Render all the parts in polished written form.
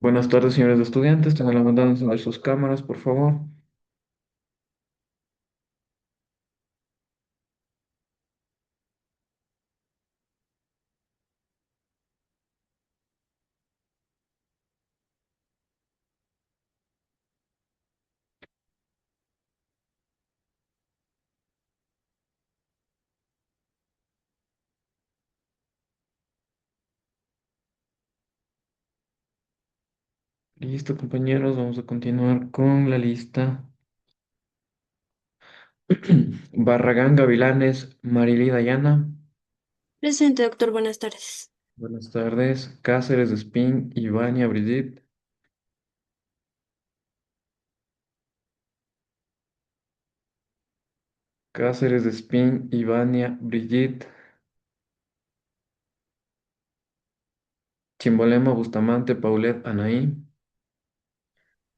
Buenas tardes, señores estudiantes. Tengan la bondad de encender sus cámaras, por favor. Listo, compañeros. Vamos a continuar con la lista. Barragán Gavilanes, Marily Dayana. Presente, doctor. Buenas tardes. Buenas tardes. Cáceres Espín, Ivania Brigitte. Cáceres Espín, Ivania Brigitte. Chimbolema Bustamante, Paulette Anaí.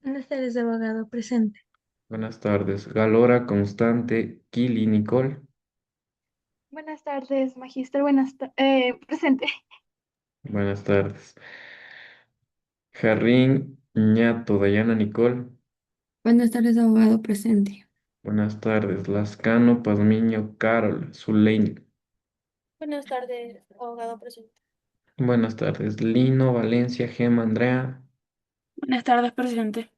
Buenas tardes, abogado. Presente. Buenas tardes. Galora Constante, Kili Nicole. Buenas tardes, magíster. Presente. Buenas tardes. Jarrín Ñato, Dayana Nicole. Buenas tardes, abogado. Presente. Buenas tardes. Lascano, Pazmiño, Carol, Zulein. Buenas tardes, abogado. Presente. Buenas tardes. Lino, Valencia, Gema, Andrea. Buenas tardes, presente.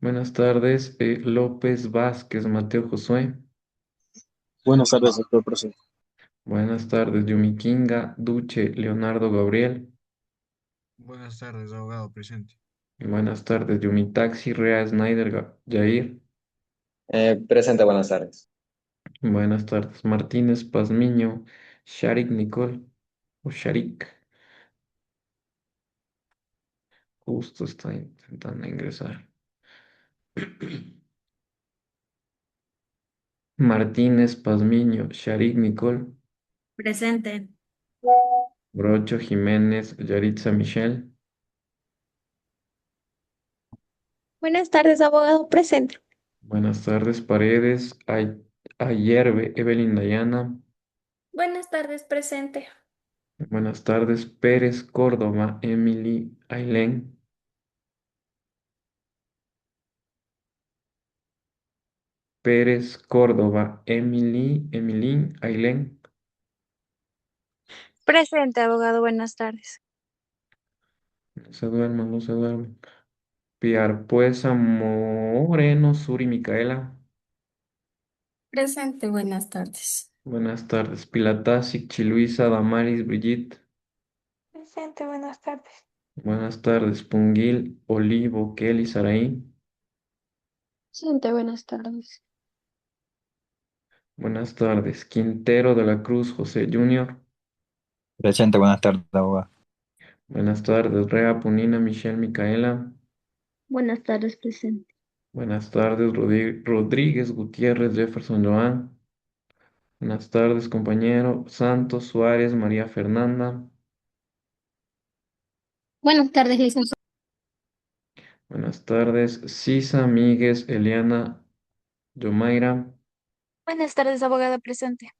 Buenas tardes. López Vázquez, Mateo Josué. Buenas tardes, doctor presente. Buenas tardes. Yumikinga, Duche, Leonardo Gabriel. Buenas tardes, abogado presente. Buenas tardes. Yumitaxi, Rea, Snyder, Jair. Presente, buenas tardes. Buenas tardes. Martínez, Pazmiño, Sharik, Nicole. O Sharik. Justo está intentando ingresar. Martínez, Pazmiño, Sharik, Nicole. Presente. Brocho, Jiménez, Yaritza, Michelle. Buenas tardes, abogado. Presente. Buenas tardes, Paredes, Ayerbe, Evelyn Dayana. Buenas tardes, presente. Buenas tardes, Pérez, Córdoba, Emily, Ailén. Pérez, Córdoba, Emily, Ailén. Presente, abogado. Buenas tardes. No se duerman, no se duerman. Piar Puesa, Moreno, Suri, Micaela. Presente, buenas tardes. Buenas tardes, Pilatasi, Chiluisa, Damaris, Brigitte. Presente, buenas tardes. Buenas tardes, Punguil, Olivo, Kelly, Saraí. Presente, buenas tardes. Buenas tardes, Quintero de la Cruz, José Junior. Presente, buenas tardes, abogado. Buenas tardes, Rea Punina, Michelle, Micaela. Buenas tardes, presente. Buenas tardes, Rodríguez Gutiérrez, Jefferson Joan. Buenas tardes, compañero. Santos Suárez, María Fernanda. Buenas tardes, licenciado. Buenas tardes, Sisa, Míguez, Eliana, Yomaira. Buenas tardes, abogado. Presente.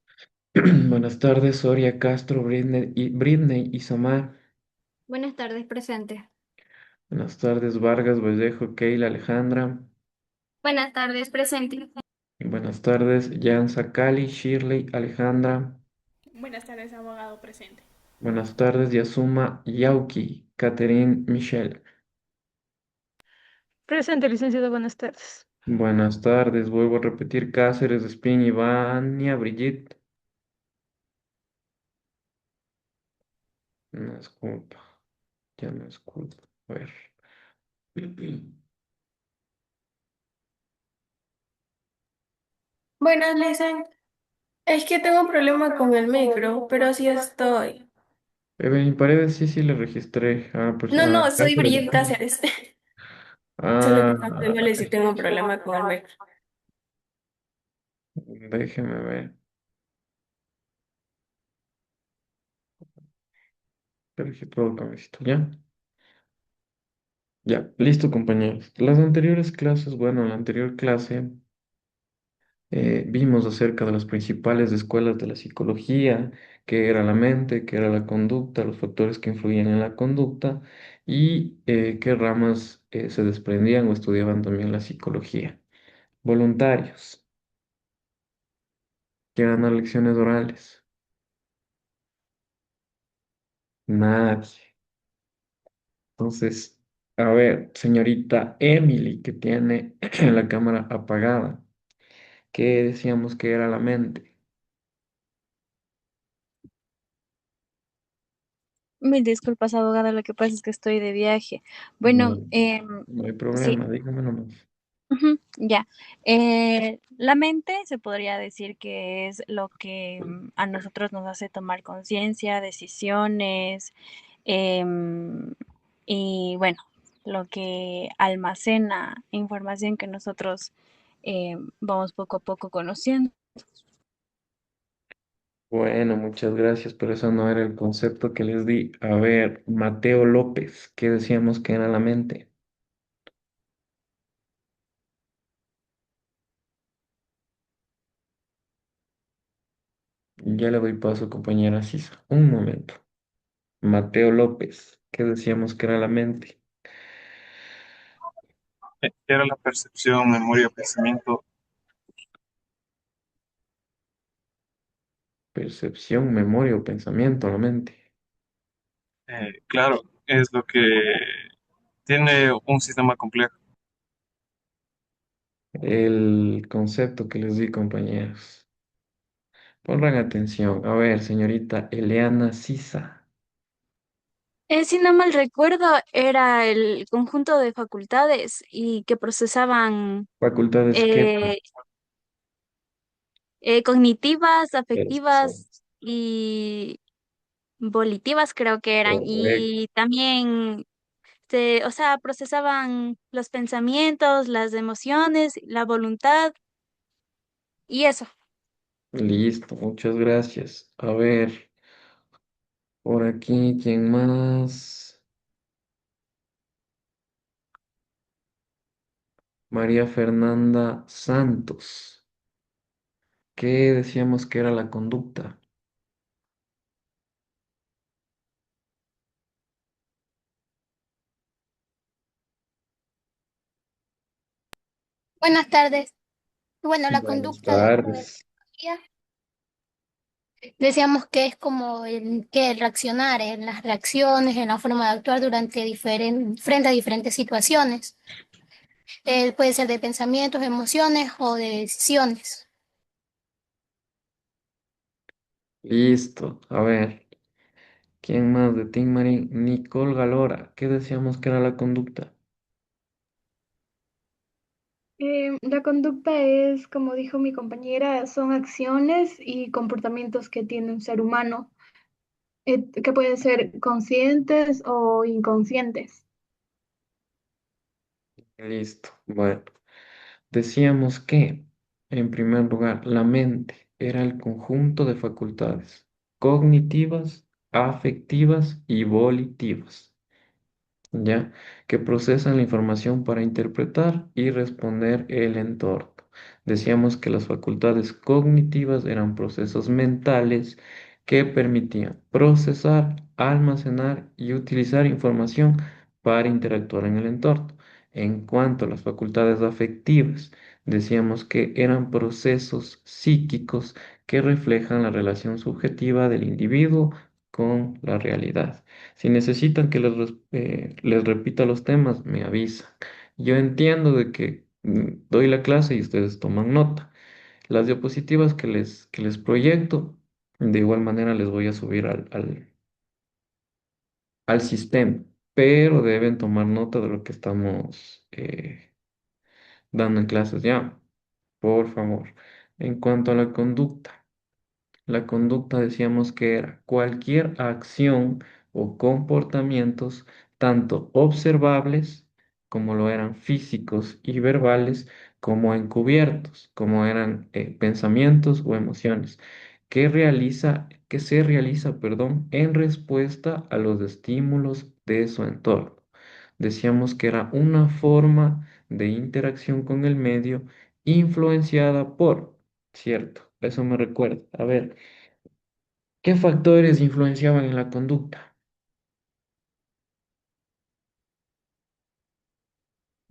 Buenas tardes, Soria Castro, Britney y Samar. Buenas tardes, presente. Buenas tardes, Vargas Vallejo, Keila, Alejandra. Buenas tardes, presente. Buenas tardes, Yansa Cali, Shirley, Alejandra. Buenas tardes, abogado presente. Buenas tardes, Yasuma, Yauki, Catherine, Michelle. Presente, licenciado. Buenas tardes. Buenas tardes, vuelvo a repetir, Cáceres, Espín, Ivania, Brigitte. No es culpa, ya no es culpa. A ver. Buenas, Lisen. Es que tengo un problema con el micro, pero sí estoy. Evelyn Paredes, sí, sí, le registré. No, no, soy Cáceres. Brigitte Cáceres. Solo que Ah, preguntándole si tengo un problema con el micro. déjeme ver. Te registró el cabecito, ¿ya? Ya, listo, compañeros. Las anteriores clases, bueno, en la anterior clase. Vimos acerca de las principales escuelas de la psicología, qué era la mente, qué era la conducta, los factores que influían en la conducta y qué ramas se desprendían o estudiaban también la psicología. Voluntarios, que eran las lecciones orales. Nadie. Entonces, a ver, señorita Emily, que tiene la cámara apagada, ¿qué decíamos que era la mente? Mil disculpas, abogada, lo que pasa es que estoy de viaje. No, Bueno, no hay sí, problema, dígame nomás. ujú, ya. La mente se podría decir que es lo que a nosotros nos hace tomar conciencia, decisiones, em, y bueno, lo que almacena información que nosotros vamos poco a poco conociendo. Bueno, muchas gracias, pero eso no era el concepto que les di. A ver, Mateo López, ¿qué decíamos que era la mente? Ya le doy paso, compañera Sisa. Un momento. Mateo López, ¿qué decíamos que era la mente? Era la percepción, memoria, pensamiento. Percepción, memoria o pensamiento, la mente. Claro, es lo que tiene un sistema complejo. El concepto que les di, compañeros. Pongan atención. A ver, señorita Eleana Sisa. Si no mal recuerdo, era el conjunto de facultades y que procesaban Facultades qué? eh, cognitivas, Eso. afectivas y volitivas, creo que eran. Correcto. Y también, o sea, procesaban los pensamientos, las emociones, la voluntad y eso. Listo, muchas gracias. A ver, por aquí, ¿quién más? María Fernanda Santos. ¿Qué decíamos que era la conducta? Buenas tardes. Bueno, la Buenas conducta dentro de la tardes. psicología, decíamos que es como el reaccionar en las reacciones, en la forma de actuar frente a diferentes situaciones. Puede ser de pensamientos, emociones o de decisiones. Listo. A ver, ¿quién más de Team Marín? Nicole Galora. ¿Qué decíamos que era la conducta? La conducta es, como dijo mi compañera, son acciones y comportamientos que tiene un ser humano, que pueden ser conscientes o inconscientes. Listo. Bueno, decíamos que, en primer lugar, la mente era el conjunto de facultades cognitivas, afectivas y volitivas. ¿Ya? Que procesan la información para interpretar y responder el entorno. Decíamos que las facultades cognitivas eran procesos mentales que permitían procesar, almacenar y utilizar información para interactuar en el entorno. En cuanto a las facultades afectivas, decíamos que eran procesos psíquicos que reflejan la relación subjetiva del individuo con la realidad. Si necesitan que les repita los temas, me avisan. Yo entiendo de que doy la clase y ustedes toman nota. Las diapositivas que les proyecto, de igual manera les voy a subir al sistema, pero deben tomar nota de lo que estamos dando en clases ya, por favor. En cuanto a la conducta. La conducta decíamos que era cualquier acción o comportamientos, tanto observables, como lo eran físicos y verbales, como encubiertos, como eran pensamientos o emociones, que se realiza, perdón, en respuesta a los estímulos de su entorno. Decíamos que era una forma de interacción con el medio influenciada por, cierto, eso me recuerda. A ver, ¿qué factores influenciaban en la conducta?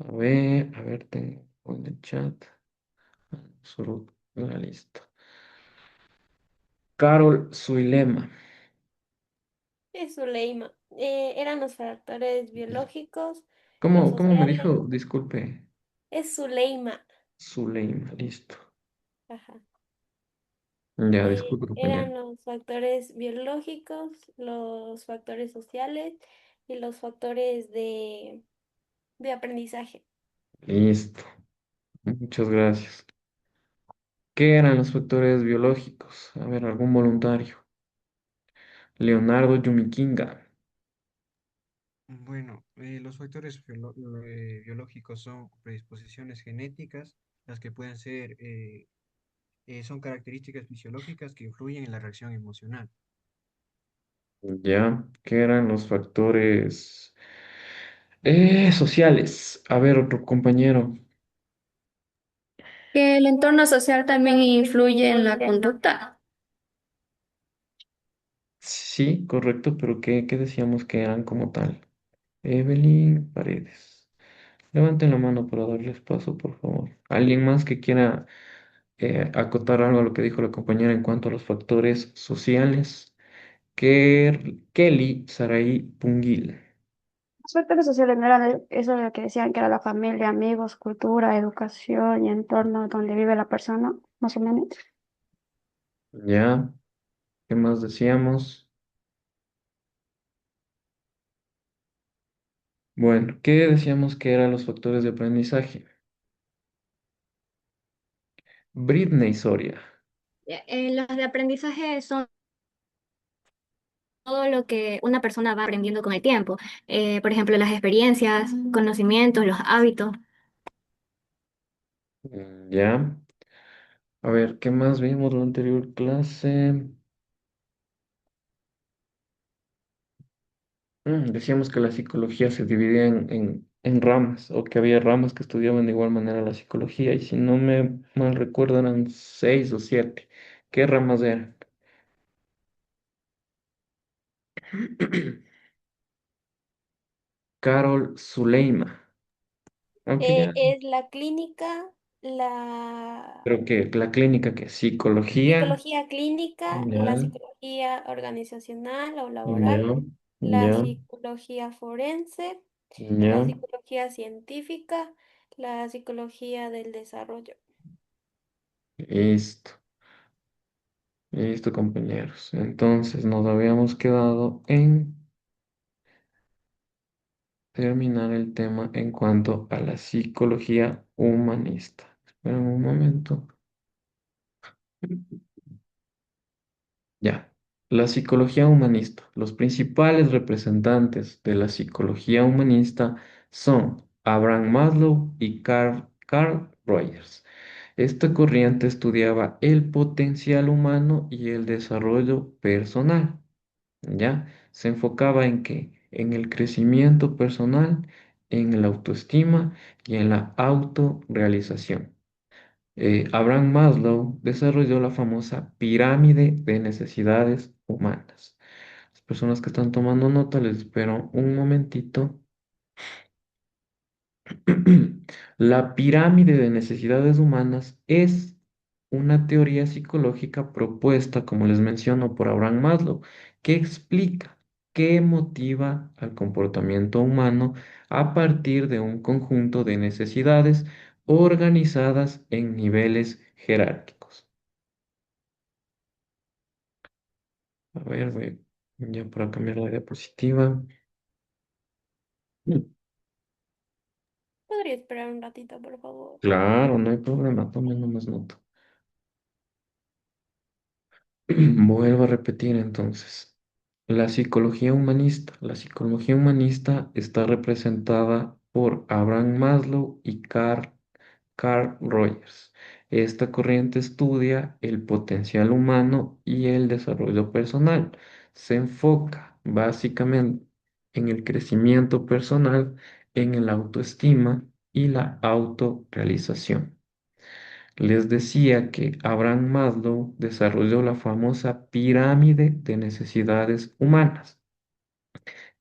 A ver, tengo en el chat. Solo la lista. Carol Suilema. Es Zuleima. Eran los factores biológicos, los ¿Cómo me sociales. dijo? Disculpe. Es Zuleima. Suleima, listo. Ajá. Ya, disculpe, Eran compañero. los factores biológicos, los factores sociales y los factores de aprendizaje. Listo. Muchas gracias. ¿Qué eran los factores biológicos? A ver, algún voluntario. Leonardo Yumikinga. Bueno, los factores biológicos son predisposiciones genéticas, las que pueden ser, son características fisiológicas que influyen en la reacción emocional. Ya, ¿qué eran los factores sociales? A ver, otro compañero. Que el entorno social también influye en la conducta. Sí, correcto, pero ¿qué decíamos que eran como tal? Evelyn Paredes. Levanten la mano para darles paso, por favor. ¿Alguien más que quiera acotar algo a lo que dijo la compañera en cuanto a los factores sociales? Kelly Saraí Pungil. Los factores sociales no eran eso de lo que decían que era la familia, amigos, cultura, educación y entorno donde vive la persona, más o menos. ¿Ya? ¿Qué más decíamos? Bueno, ¿qué decíamos que eran los factores de aprendizaje? Britney Soria. Los de aprendizaje son todo lo que una persona va aprendiendo con el tiempo. Por ejemplo, las experiencias, conocimientos, los hábitos. ¿Ya? A ver, ¿qué más vimos en la anterior clase? Decíamos que la psicología se dividía en ramas, o que había ramas que estudiaban de igual manera la psicología, y si no me mal recuerdo eran 6 o 7. ¿Qué ramas eran? Carol Zuleima. Aunque ya, Es la clínica, la creo que la clínica que psicología, psicología clínica, la ya, psicología organizacional o laboral, ya, la ya, psicología forense, la ya, psicología científica, la psicología del desarrollo. listo, listo, compañeros. Entonces nos habíamos quedado en terminar el tema en cuanto a la psicología humanista. Espera un momento. Ya. La psicología humanista. Los principales representantes de la psicología humanista son Abraham Maslow y Carl Rogers. Esta corriente estudiaba el potencial humano y el desarrollo personal. ¿Ya? Se enfocaba en qué? En el crecimiento personal, en la autoestima y en la autorrealización. Abraham Maslow desarrolló la famosa pirámide de necesidades humanas. Las personas que están tomando nota, les espero un momentito. La pirámide de necesidades humanas es una teoría psicológica propuesta, como les menciono, por Abraham Maslow, que explica qué motiva al comportamiento humano a partir de un conjunto de necesidades organizadas en niveles jerárquicos. A ver, ya para cambiar la diapositiva. Mm, ¿Podría esperar un ratito, por favor? Claro, no hay problema, tomen nomás nota. Vuelvo a repetir entonces. La psicología humanista. La psicología humanista está representada por Abraham Maslow y Carl Rogers. Esta corriente estudia el potencial humano y el desarrollo personal. Se enfoca básicamente en el crecimiento personal, en la autoestima y la autorrealización. Les decía que Abraham Maslow desarrolló la famosa pirámide de necesidades humanas.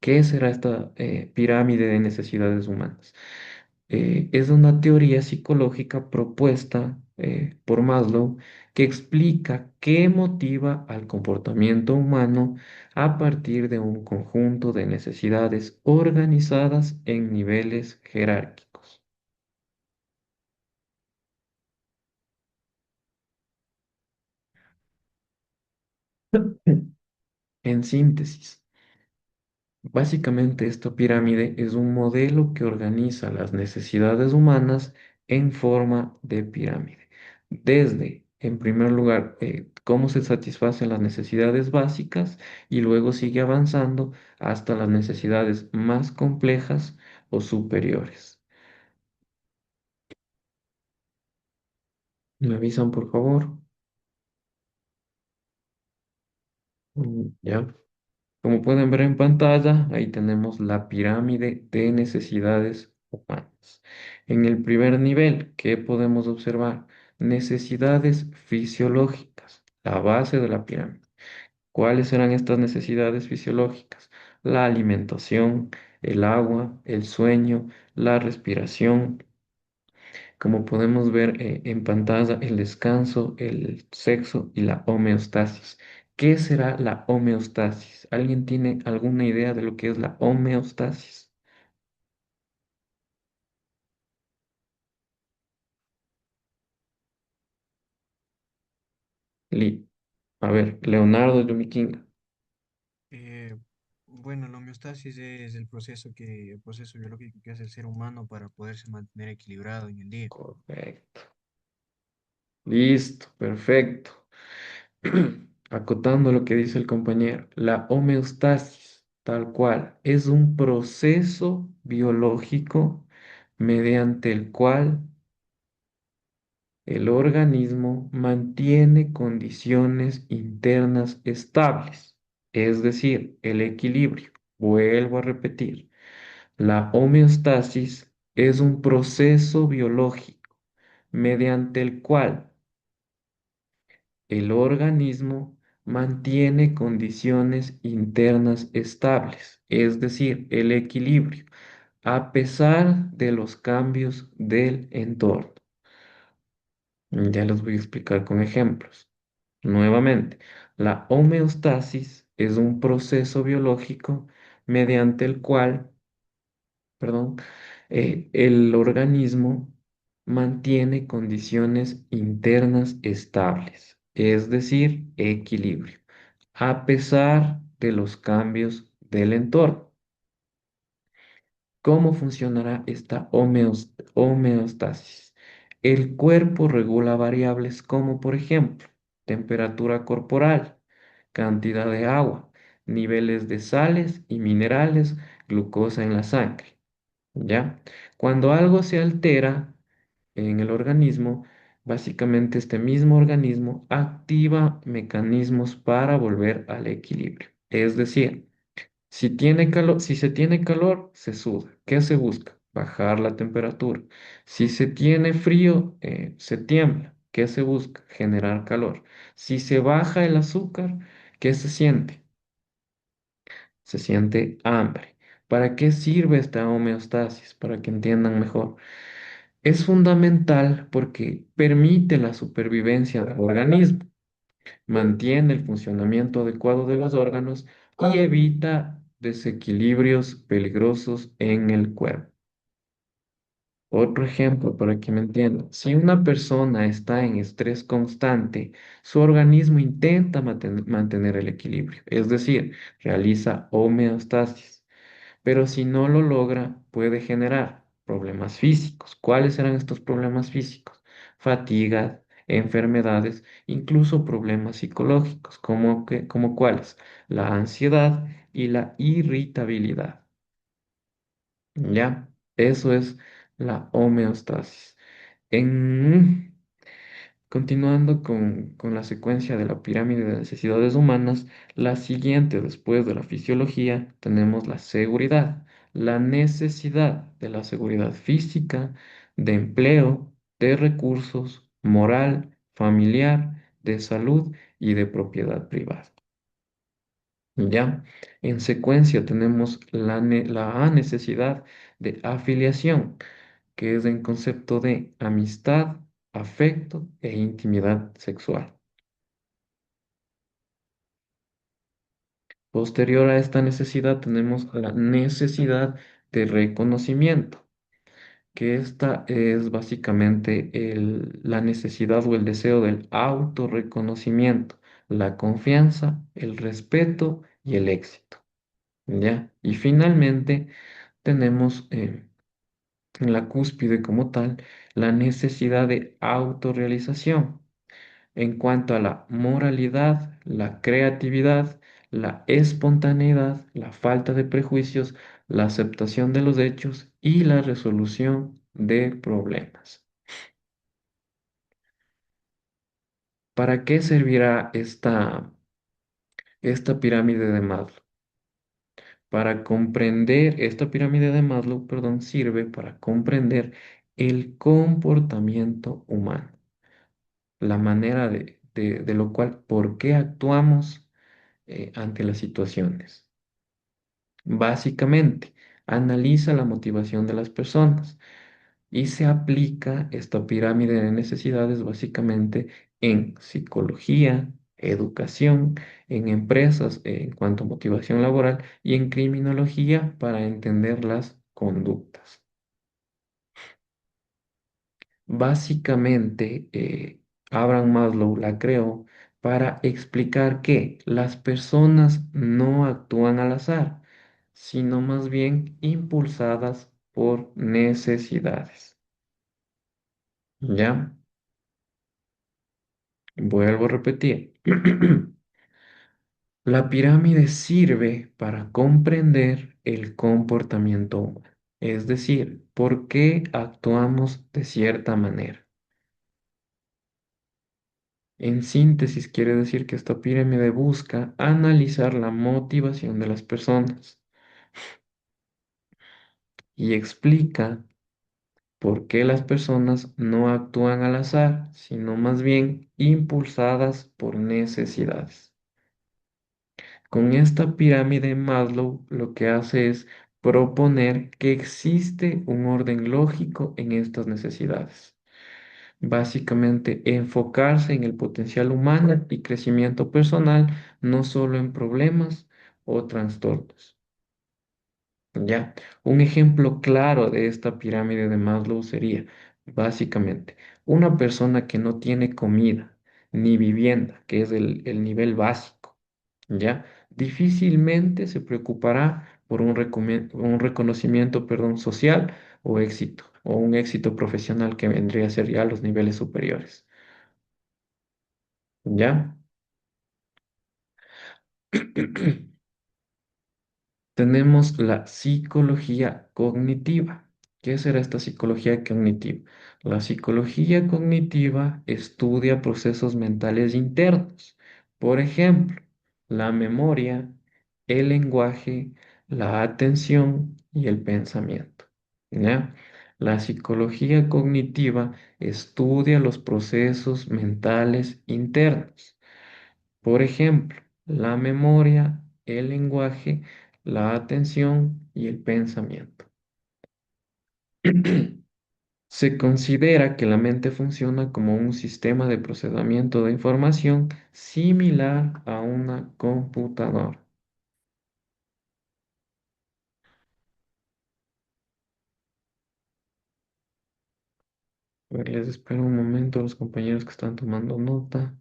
¿Qué será esta pirámide de necesidades humanas? es una teoría psicológica propuesta por Maslow que explica qué motiva al comportamiento humano a partir de un conjunto de necesidades organizadas en niveles jerárquicos. En síntesis, básicamente esta pirámide es un modelo que organiza las necesidades humanas en forma de pirámide. Desde, en primer lugar, cómo se satisfacen las necesidades básicas y luego sigue avanzando hasta las necesidades más complejas o superiores. ¿Me avisan, por favor? Ya. Como pueden ver en pantalla, ahí tenemos la pirámide de necesidades humanas. En el primer nivel, ¿qué podemos observar? Necesidades fisiológicas, la base de la pirámide. ¿Cuáles serán estas necesidades fisiológicas? La alimentación, el agua, el sueño, la respiración. Como podemos ver en pantalla, el descanso, el sexo y la homeostasis. ¿Qué será la homeostasis? ¿Alguien tiene alguna idea de lo que es la homeostasis? Li- A ver, Leonardo Yumikinga. Eh, bueno, la homeostasis es el proceso biológico que hace el ser humano para poderse mantener equilibrado en el día. Correcto. Listo, perfecto. Acotando lo que dice el compañero, la homeostasis, tal cual, es un proceso biológico mediante el cual el organismo mantiene condiciones internas estables, es decir, el equilibrio. Vuelvo a repetir, la homeostasis es un proceso biológico mediante el cual el organismo mantiene condiciones internas estables, es decir, el equilibrio, a pesar de los cambios del entorno. Ya les voy a explicar con ejemplos. Nuevamente, la homeostasis es un proceso biológico mediante el cual, perdón, el organismo mantiene condiciones internas estables, es decir, equilibrio, a pesar de los cambios del entorno. ¿Cómo funcionará esta homeostasis? El cuerpo regula variables como, por ejemplo, temperatura corporal, cantidad de agua, niveles de sales y minerales, glucosa en la sangre. ¿Ya? Cuando algo se altera en el organismo, básicamente este mismo organismo activa mecanismos para volver al equilibrio. Es decir, si tiene calor, si se tiene calor, se suda. ¿Qué se busca? Bajar la temperatura. Si se tiene frío, se tiembla. ¿Qué se busca? Generar calor. Si se baja el azúcar, ¿qué se siente? Se siente hambre. ¿Para qué sirve esta homeostasis? Para que entiendan mejor. Es fundamental porque permite la supervivencia del organismo, mantiene el funcionamiento adecuado de los órganos y evita desequilibrios peligrosos en el cuerpo. Otro ejemplo para que me entiendan. Si una persona está en estrés constante, su organismo intenta mantener el equilibrio, es decir, realiza homeostasis. Pero si no lo logra, puede generar problemas físicos. ¿Cuáles serán estos problemas físicos? Fatiga, enfermedades, incluso problemas psicológicos, como cuáles? La ansiedad y la irritabilidad. ¿Ya? Eso es la homeostasis. En, Continuando con la secuencia de la pirámide de necesidades humanas, la siguiente después de la fisiología tenemos la seguridad, la necesidad de la seguridad física, de empleo, de recursos, moral, familiar, de salud y de propiedad privada. ¿Ya? En secuencia tenemos la necesidad de afiliación, que es en concepto de amistad, afecto e intimidad sexual. Posterior a esta necesidad tenemos la necesidad de reconocimiento, que esta es básicamente la necesidad o el deseo del autorreconocimiento, la confianza, el respeto y el éxito. ¿Ya? Y finalmente tenemos en la cúspide como tal la necesidad de autorrealización en cuanto a la moralidad, la creatividad, la espontaneidad, la falta de prejuicios, la aceptación de los hechos y la resolución de problemas. ¿Para qué servirá esta pirámide de Maslow? Para comprender, esta pirámide de Maslow, perdón, sirve para comprender el comportamiento humano, la manera de lo cual, por qué actuamos ante las situaciones. Básicamente, analiza la motivación de las personas y se aplica esta pirámide de necesidades básicamente en psicología, educación, en empresas en cuanto a motivación laboral y en criminología para entender las conductas. Básicamente, Abraham Maslow la creó para explicar que las personas no actúan al azar, sino más bien impulsadas por necesidades. ¿Ya? Vuelvo a repetir. La pirámide sirve para comprender el comportamiento humano, es decir, por qué actuamos de cierta manera. En síntesis, quiere decir que esta pirámide busca analizar la motivación de las personas y explica por qué las personas no actúan al azar, sino más bien impulsadas por necesidades. Con esta pirámide Maslow lo que hace es proponer que existe un orden lógico en estas necesidades. Básicamente, enfocarse en el potencial humano y crecimiento personal, no solo en problemas o trastornos. Ya, un ejemplo claro de esta pirámide de Maslow sería, básicamente, una persona que no tiene comida ni vivienda, que es el nivel básico, ¿ya? Difícilmente se preocupará por un reconocimiento, perdón, social o éxito, o un éxito profesional que vendría a ser ya los niveles superiores, ¿ya? Tenemos la psicología cognitiva. ¿Qué será esta psicología cognitiva? La psicología cognitiva estudia procesos mentales internos. Por ejemplo, la memoria, el lenguaje, la atención y el pensamiento. ¿Ya? La psicología cognitiva estudia los procesos mentales internos. Por ejemplo, la memoria, el lenguaje, la atención y el pensamiento. Se considera que la mente funciona como un sistema de procesamiento de información similar a una computadora. A ver, les espero un momento a los compañeros que están tomando nota.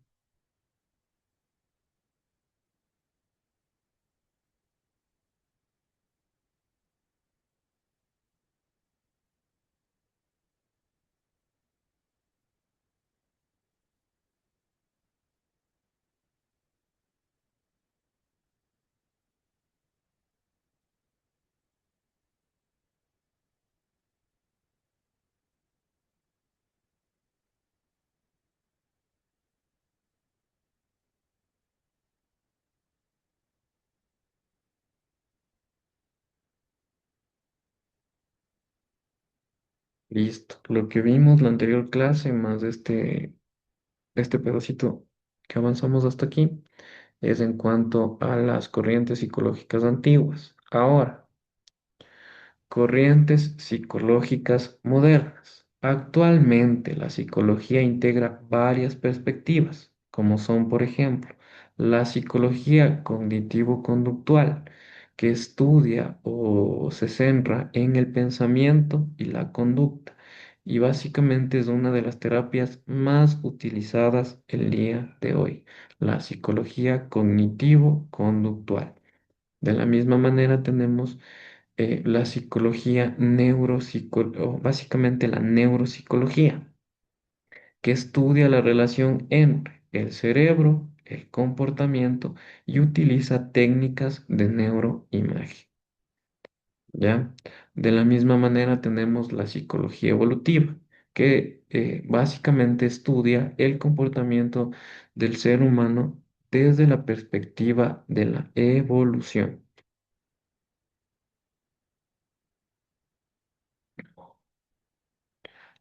Listo. Lo que vimos la anterior clase más este pedacito que avanzamos hasta aquí es en cuanto a las corrientes psicológicas antiguas. Ahora, corrientes psicológicas modernas. Actualmente la psicología integra varias perspectivas, como son, por ejemplo, la psicología cognitivo-conductual, que estudia o se centra en el pensamiento y la conducta, y básicamente es una de las terapias más utilizadas el día de hoy, la psicología cognitivo-conductual. De la misma manera tenemos la psicología o básicamente la neuropsicología, que estudia la relación entre el cerebro, el comportamiento y utiliza técnicas de neuroimagen. ¿Ya? De la misma manera tenemos la psicología evolutiva, que básicamente estudia el comportamiento del ser humano desde la perspectiva de la evolución.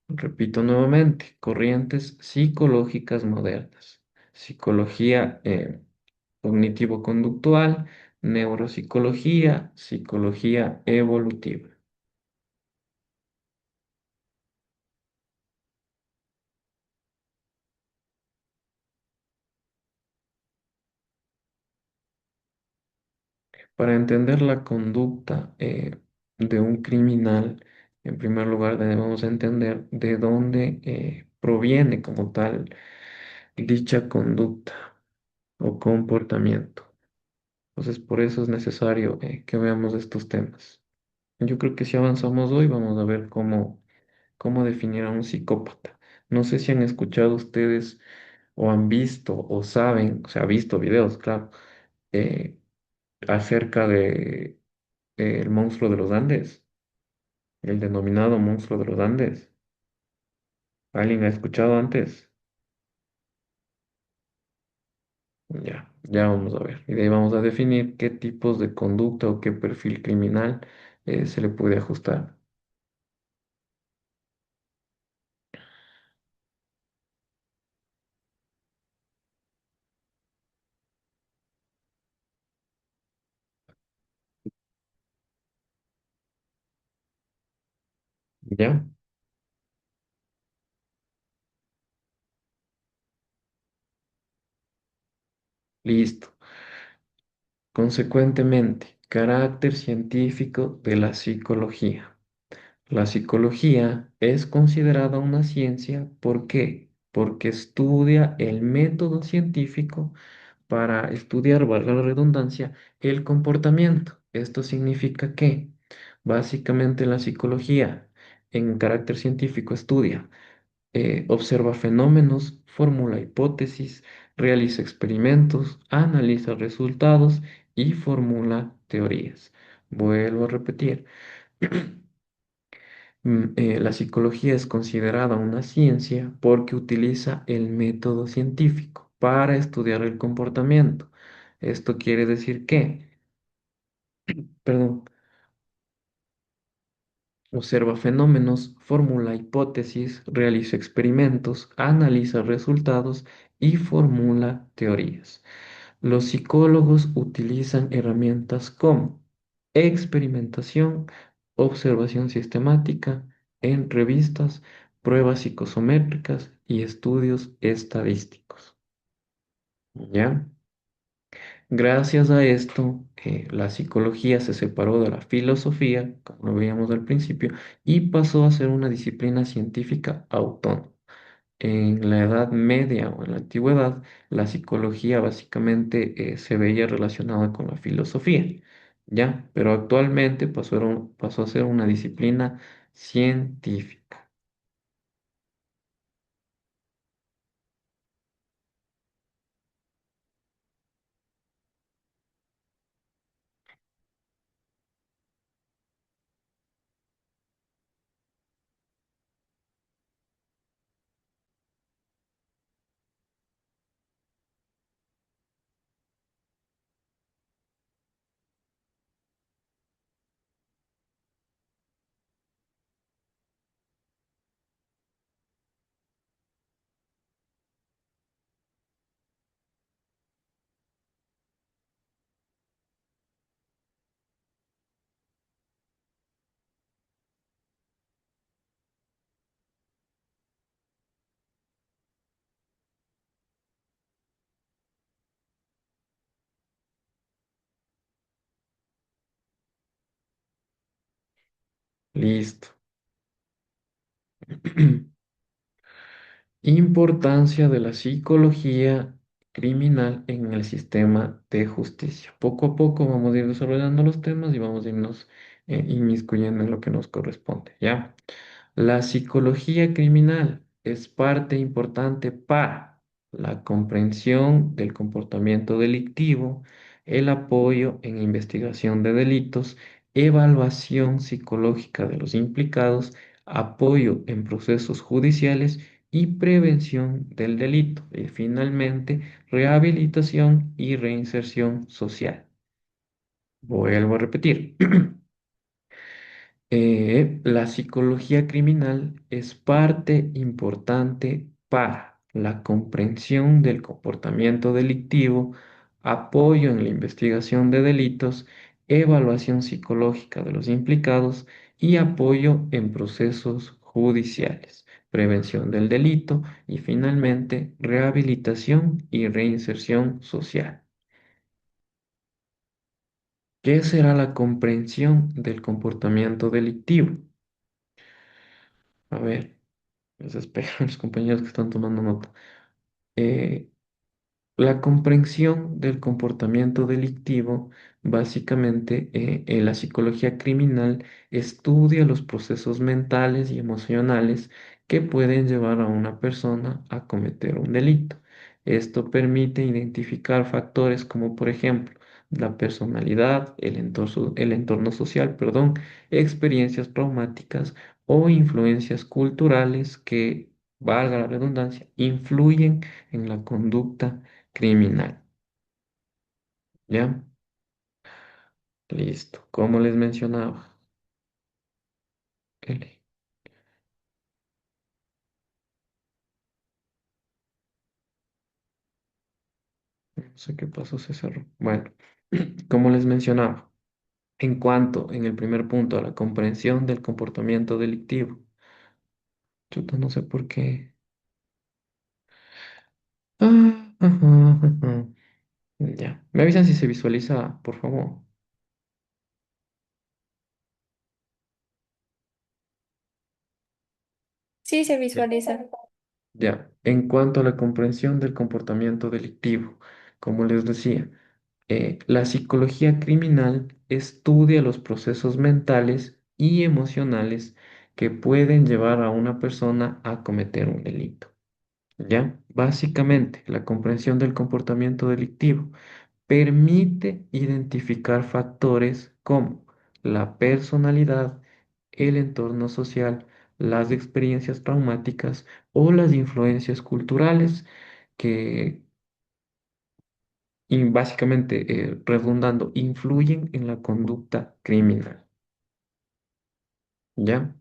Repito nuevamente, corrientes psicológicas modernas, psicología cognitivo-conductual, neuropsicología, psicología evolutiva. Para entender la conducta de un criminal, en primer lugar debemos entender de dónde proviene como tal dicha conducta o comportamiento. Entonces, por eso es necesario que veamos estos temas. Yo creo que si avanzamos hoy vamos a ver cómo definir a un psicópata. No sé si han escuchado ustedes o han visto o saben, o sea, visto videos, claro, eh, acerca de el monstruo de los Andes, el denominado monstruo de los Andes. ¿Alguien ha escuchado antes? Ya vamos a ver. Y de ahí vamos a definir qué tipos de conducta o qué perfil criminal se le puede ajustar. ¿Ya? Listo. Consecuentemente, carácter científico de la psicología. La psicología es considerada una ciencia, ¿por qué? Porque estudia el método científico para estudiar, valga la redundancia, el comportamiento. Esto significa que básicamente la psicología en carácter científico estudia, observa fenómenos, formula hipótesis, realiza experimentos, analiza resultados y formula teorías. Vuelvo a repetir. La psicología es considerada una ciencia porque utiliza el método científico para estudiar el comportamiento. Esto quiere decir que, perdón, observa fenómenos, formula hipótesis, realiza experimentos, analiza resultados y formula teorías. Los psicólogos utilizan herramientas como experimentación, observación sistemática en revistas, pruebas psicosométricas y estudios estadísticos. ¿Ya? Gracias a esto, la psicología se separó de la filosofía, como lo veíamos al principio, y pasó a ser una disciplina científica autónoma. En la Edad Media o en la Antigüedad, la psicología básicamente se veía relacionada con la filosofía, ¿ya? Pero actualmente pasó a ser una disciplina científica. Listo. Importancia de la psicología criminal en el sistema de justicia. Poco a poco vamos a ir desarrollando los temas y vamos a irnos inmiscuyendo en lo que nos corresponde, ¿ya? La psicología criminal es parte importante para la comprensión del comportamiento delictivo, el apoyo en investigación de delitos, evaluación psicológica de los implicados, apoyo en procesos judiciales y prevención del delito. Y finalmente, rehabilitación y reinserción social. Vuelvo a repetir. La psicología criminal es parte importante para la comprensión del comportamiento delictivo, apoyo en la investigación de delitos, evaluación psicológica de los implicados y apoyo en procesos judiciales, prevención del delito y finalmente rehabilitación y reinserción social. ¿Qué será la comprensión del comportamiento delictivo? A ver. Les espero los compañeros que están tomando nota. Eh, la comprensión del comportamiento delictivo, básicamente, en la psicología criminal estudia los procesos mentales y emocionales que pueden llevar a una persona a cometer un delito. Esto permite identificar factores como, por ejemplo, la personalidad, el entorno social, perdón, experiencias traumáticas o influencias culturales que, valga la redundancia, influyen en la conducta criminal. ¿Ya? Listo. Como les mencionaba, L. No sé qué pasó, se cerró. Bueno, como les mencionaba, en cuanto, en el primer punto, a la comprensión del comportamiento delictivo, chuta, no sé por qué. Ajá, ajá. Ya. Me avisan si se visualiza, por favor. Sí, se Ya. visualiza. Ya. En cuanto a la comprensión del comportamiento delictivo, como les decía, la psicología criminal estudia los procesos mentales y emocionales que pueden llevar a una persona a cometer un delito. ¿Ya? Básicamente, la comprensión del comportamiento delictivo permite identificar factores como la personalidad, el entorno social, las experiencias traumáticas o las influencias culturales que y básicamente, redundando, influyen en la conducta criminal. ¿Ya?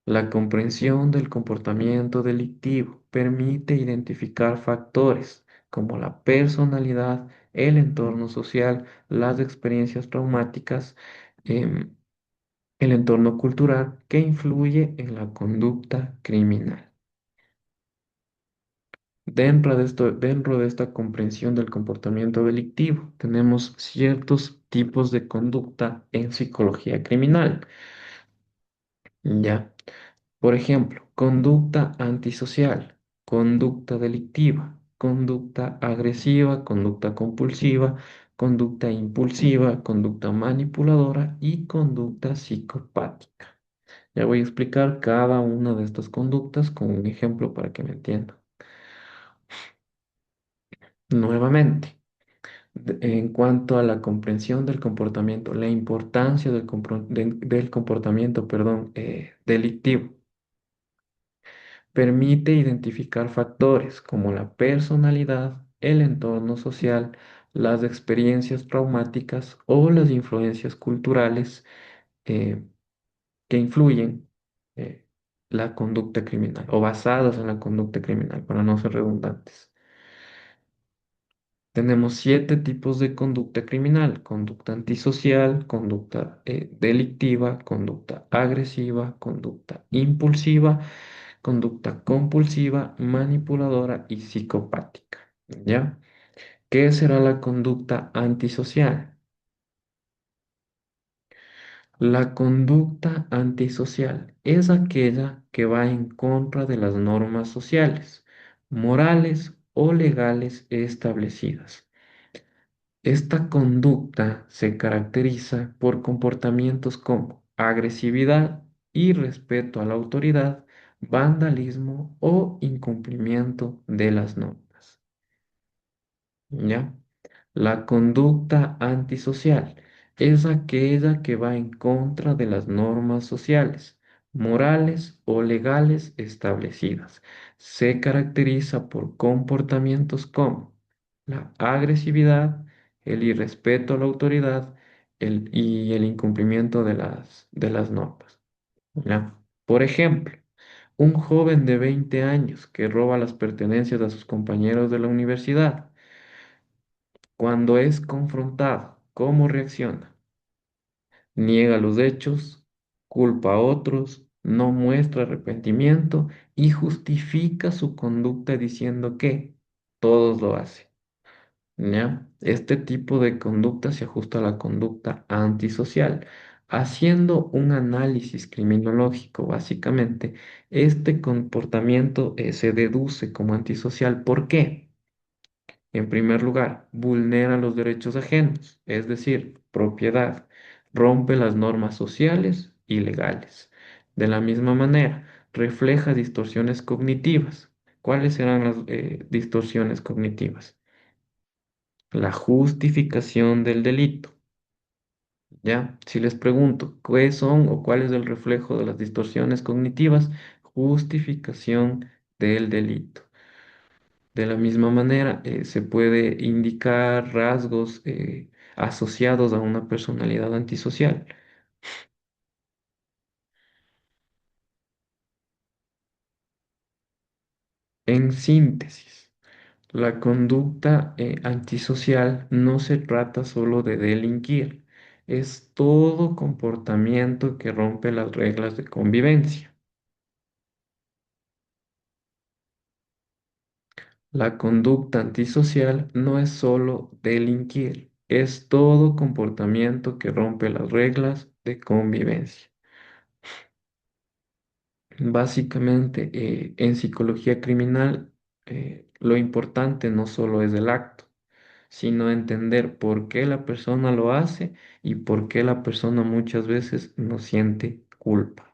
La comprensión del comportamiento delictivo permite identificar factores como la personalidad, el entorno social, las experiencias traumáticas, em, el entorno cultural que influye en la conducta criminal. Dentro de esta comprensión del comportamiento delictivo, tenemos ciertos tipos de conducta en psicología criminal. ¿Ya? Por ejemplo, conducta antisocial, conducta delictiva, conducta agresiva, conducta compulsiva, conducta impulsiva, conducta manipuladora y conducta psicopática. Ya voy a explicar cada una de estas conductas con un ejemplo para que me entiendan. Nuevamente. En cuanto a la comprensión del comportamiento, la importancia del comportamiento, perdón, delictivo, permite identificar factores como la personalidad, el entorno social, las experiencias traumáticas o las influencias culturales eh, que influyen eh, la conducta criminal o basadas en la conducta criminal, para no ser redundantes. Tenemos 7 tipos de conducta criminal: conducta antisocial, conducta delictiva, conducta agresiva, conducta impulsiva, conducta compulsiva, manipuladora y psicopática. ¿Ya? ¿Qué será la conducta antisocial? La conducta antisocial es aquella que va en contra de las normas sociales, morales o legales establecidas. Esta conducta se caracteriza por comportamientos como agresividad, irrespeto a la autoridad, vandalismo o incumplimiento de las normas. ¿Ya? La conducta antisocial es aquella que va en contra de las normas sociales, morales o legales establecidas. Se caracteriza por comportamientos como la agresividad, el irrespeto a la autoridad y el incumplimiento de las normas. ¿Ya? Por ejemplo, un joven de 20 años que roba las pertenencias a sus compañeros de la universidad cuando es confrontado, ¿cómo reacciona? Niega los hechos, culpa a otros, no muestra arrepentimiento y justifica su conducta diciendo que todos lo hacen. ¿Ya? Este tipo de conducta se ajusta a la conducta antisocial. Haciendo un análisis criminológico, básicamente, este comportamiento se deduce como antisocial. ¿Por qué? En primer lugar, vulnera los derechos ajenos, es decir, propiedad, rompe las normas sociales y legales. De la misma manera, refleja distorsiones cognitivas. ¿Cuáles serán las distorsiones cognitivas? La justificación del delito. ¿Ya? Si les pregunto, ¿qué son o cuál es el reflejo de las distorsiones cognitivas? Justificación del delito. De la misma manera, se puede indicar rasgos asociados a una personalidad antisocial. En síntesis, la conducta antisocial no se trata solo de delinquir, es todo comportamiento que rompe las reglas de convivencia. La conducta antisocial no es solo delinquir, es todo comportamiento que rompe las reglas de convivencia. Básicamente, en psicología criminal, lo importante no solo es el acto, sino entender por qué la persona lo hace y por qué la persona muchas veces no siente culpa.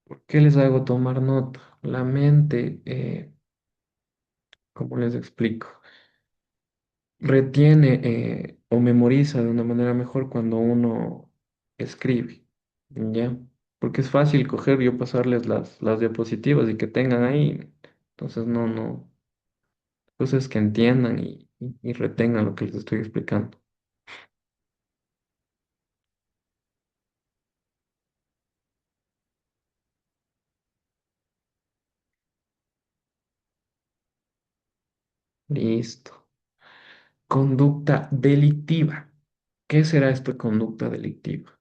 ¿Por qué les hago tomar nota? La mente, ¿cómo les explico? Retiene o memoriza de una manera mejor cuando uno escribe, ¿ya? Porque es fácil coger yo pasarles las diapositivas y que tengan ahí. Entonces, no. Entonces, que entiendan y retengan lo que les estoy explicando. Listo. Conducta delictiva. ¿Qué será esta conducta delictiva?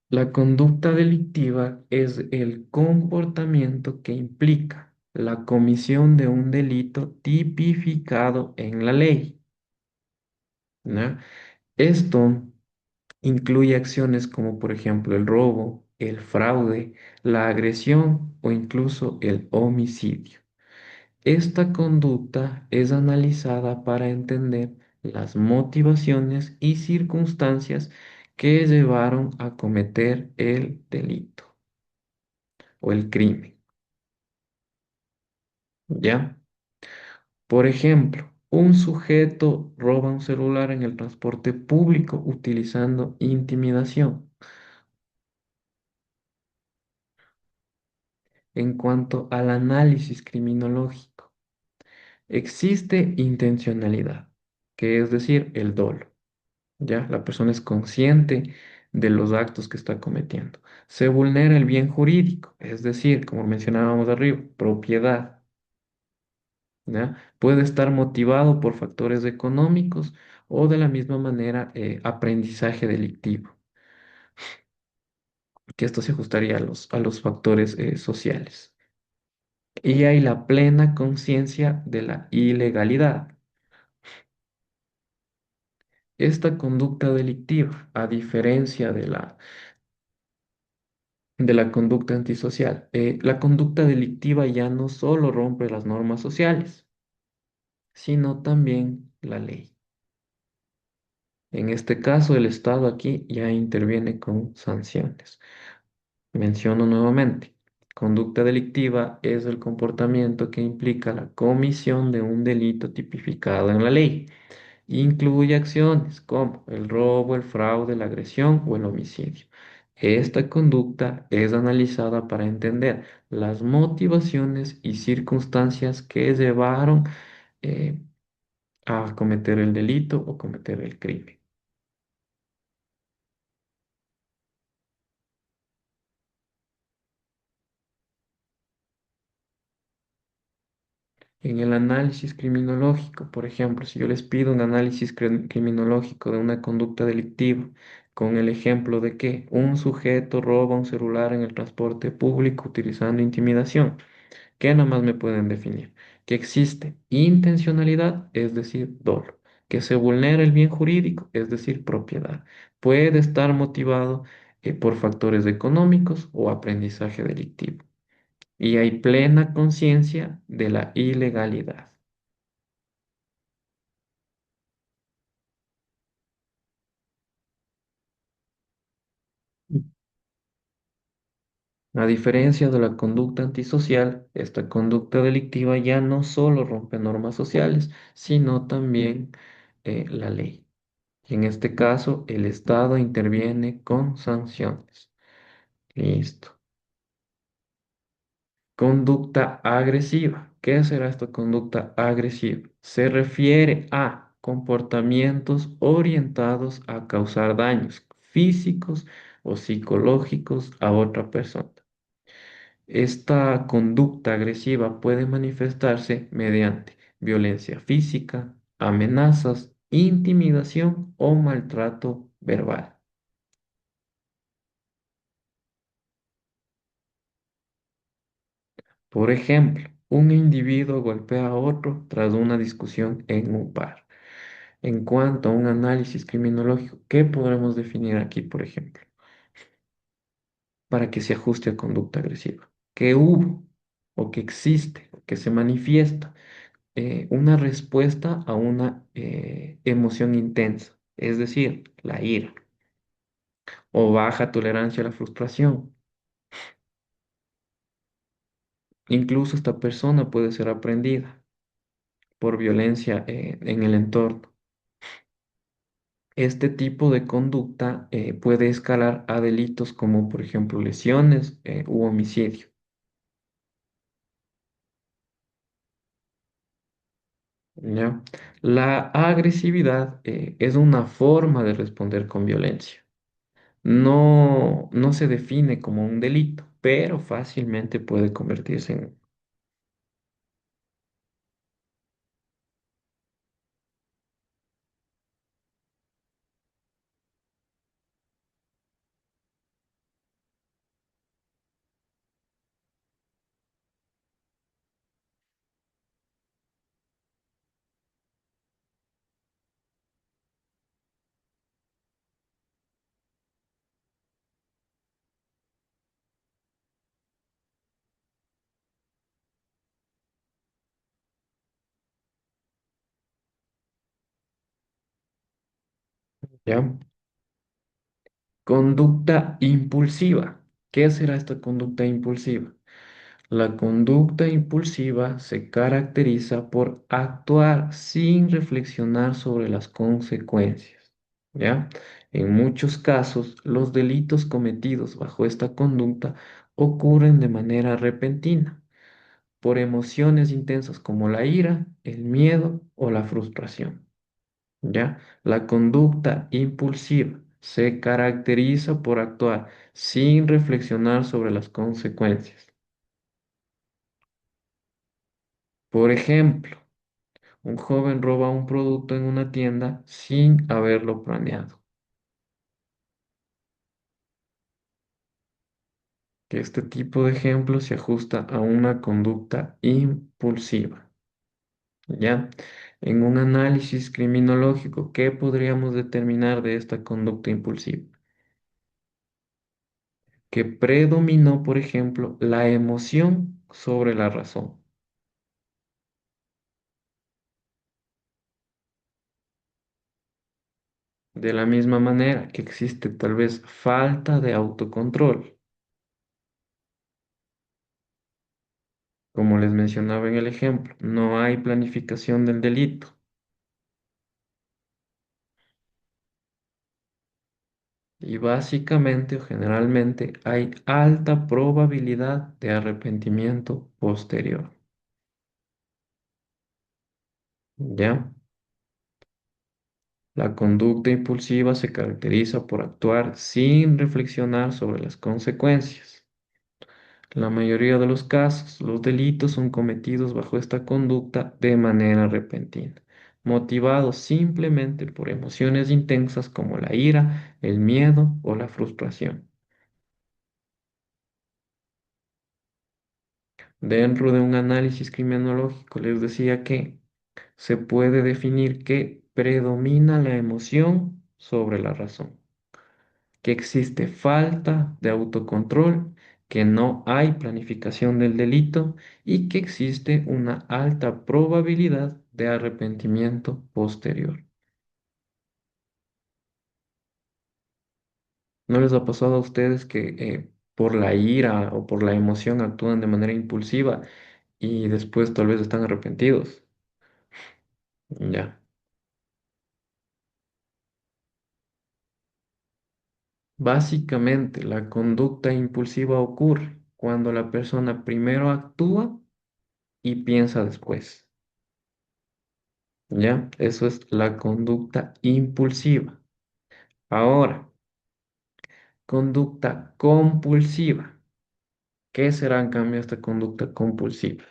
La conducta delictiva es el comportamiento que implica la comisión de un delito tipificado en la ley, ¿no? Esto incluye acciones como, por ejemplo, el robo, el fraude, la agresión o incluso el homicidio. Esta conducta es analizada para entender las motivaciones y circunstancias que llevaron a cometer el delito o el crimen. ¿Ya? Por ejemplo, un sujeto roba un celular en el transporte público utilizando intimidación. En cuanto al análisis criminológico, existe intencionalidad, que es decir, el dolo. ¿Ya? La persona es consciente de los actos que está cometiendo. Se vulnera el bien jurídico, es decir, como mencionábamos arriba, propiedad, ¿ya? Puede estar motivado por factores económicos o de la misma manera aprendizaje delictivo, que esto se ajustaría a los factores sociales. Y hay la plena conciencia de la ilegalidad. Esta conducta delictiva, a diferencia de la conducta antisocial, la conducta delictiva ya no solo rompe las normas sociales, sino también la ley. En este caso, el Estado aquí ya interviene con sanciones. Menciono nuevamente, conducta delictiva es el comportamiento que implica la comisión de un delito tipificado en la ley. Incluye acciones como el robo, el fraude, la agresión o el homicidio. Esta conducta es analizada para entender las motivaciones y circunstancias que llevaron eh, a cometer el delito o cometer el crimen. En el análisis criminológico, por ejemplo, si yo les pido un análisis criminológico de una conducta delictiva, con el ejemplo de que un sujeto roba un celular en el transporte público utilizando intimidación, ¿qué nomás me pueden definir? Que existe intencionalidad, es decir, dolo, que se vulnera el bien jurídico, es decir, propiedad. Puede estar motivado por factores económicos o aprendizaje delictivo. Y hay plena conciencia de la ilegalidad. A diferencia de la conducta antisocial, esta conducta delictiva ya no solo rompe normas sociales, sino también la ley. Y en este caso, el Estado interviene con sanciones. Listo. Conducta agresiva. ¿Qué será esta conducta agresiva? Se refiere a comportamientos orientados a causar daños físicos o psicológicos a otra persona. Esta conducta agresiva puede manifestarse mediante violencia física, amenazas, intimidación o maltrato verbal. Por ejemplo, un individuo golpea a otro tras una discusión en un bar. En cuanto a un análisis criminológico, ¿qué podremos definir aquí, por ejemplo, para que se ajuste a conducta agresiva? Que hubo o que existe o que se manifiesta una respuesta a una emoción intensa, es decir, la ira o baja tolerancia a la frustración. Incluso esta persona puede ser aprendida por violencia en el entorno. Este tipo de conducta puede escalar a delitos como, por ejemplo, lesiones u homicidio. ¿Ya? La agresividad es una forma de responder con violencia. No se define como un delito, pero fácilmente puede convertirse en uno. ¿Ya? Conducta impulsiva. ¿Qué será esta conducta impulsiva? La conducta impulsiva se caracteriza por actuar sin reflexionar sobre las consecuencias, ¿ya? En muchos casos, los delitos cometidos bajo esta conducta ocurren de manera repentina, por emociones intensas como la ira, el miedo o la frustración, ¿ya? La conducta impulsiva se caracteriza por actuar sin reflexionar sobre las consecuencias. Por ejemplo, un joven roba un producto en una tienda sin haberlo planeado. Que este tipo de ejemplo se ajusta a una conducta impulsiva. ¿Ya? En un análisis criminológico, ¿qué podríamos determinar de esta conducta impulsiva? Que predominó, por ejemplo, la emoción sobre la razón. De la misma manera que existe tal vez falta de autocontrol, como les mencionaba en el ejemplo, no hay planificación del delito. Y básicamente o generalmente hay alta probabilidad de arrepentimiento posterior. ¿Ya? La conducta impulsiva se caracteriza por actuar sin reflexionar sobre las consecuencias. La mayoría de los casos, los delitos son cometidos bajo esta conducta de manera repentina, motivados simplemente por emociones intensas como la ira, el miedo o la frustración. Dentro de un análisis criminológico les decía que se puede definir que predomina la emoción sobre la razón, que existe falta de autocontrol, que no hay planificación del delito y que existe una alta probabilidad de arrepentimiento posterior. ¿No les ha pasado a ustedes que por la ira o por la emoción actúan de manera impulsiva y después tal vez están arrepentidos? Ya. Básicamente, la conducta impulsiva ocurre cuando la persona primero actúa y piensa después. ¿Ya? Eso es la conducta impulsiva. Ahora, conducta compulsiva. ¿Qué será en cambio esta conducta compulsiva?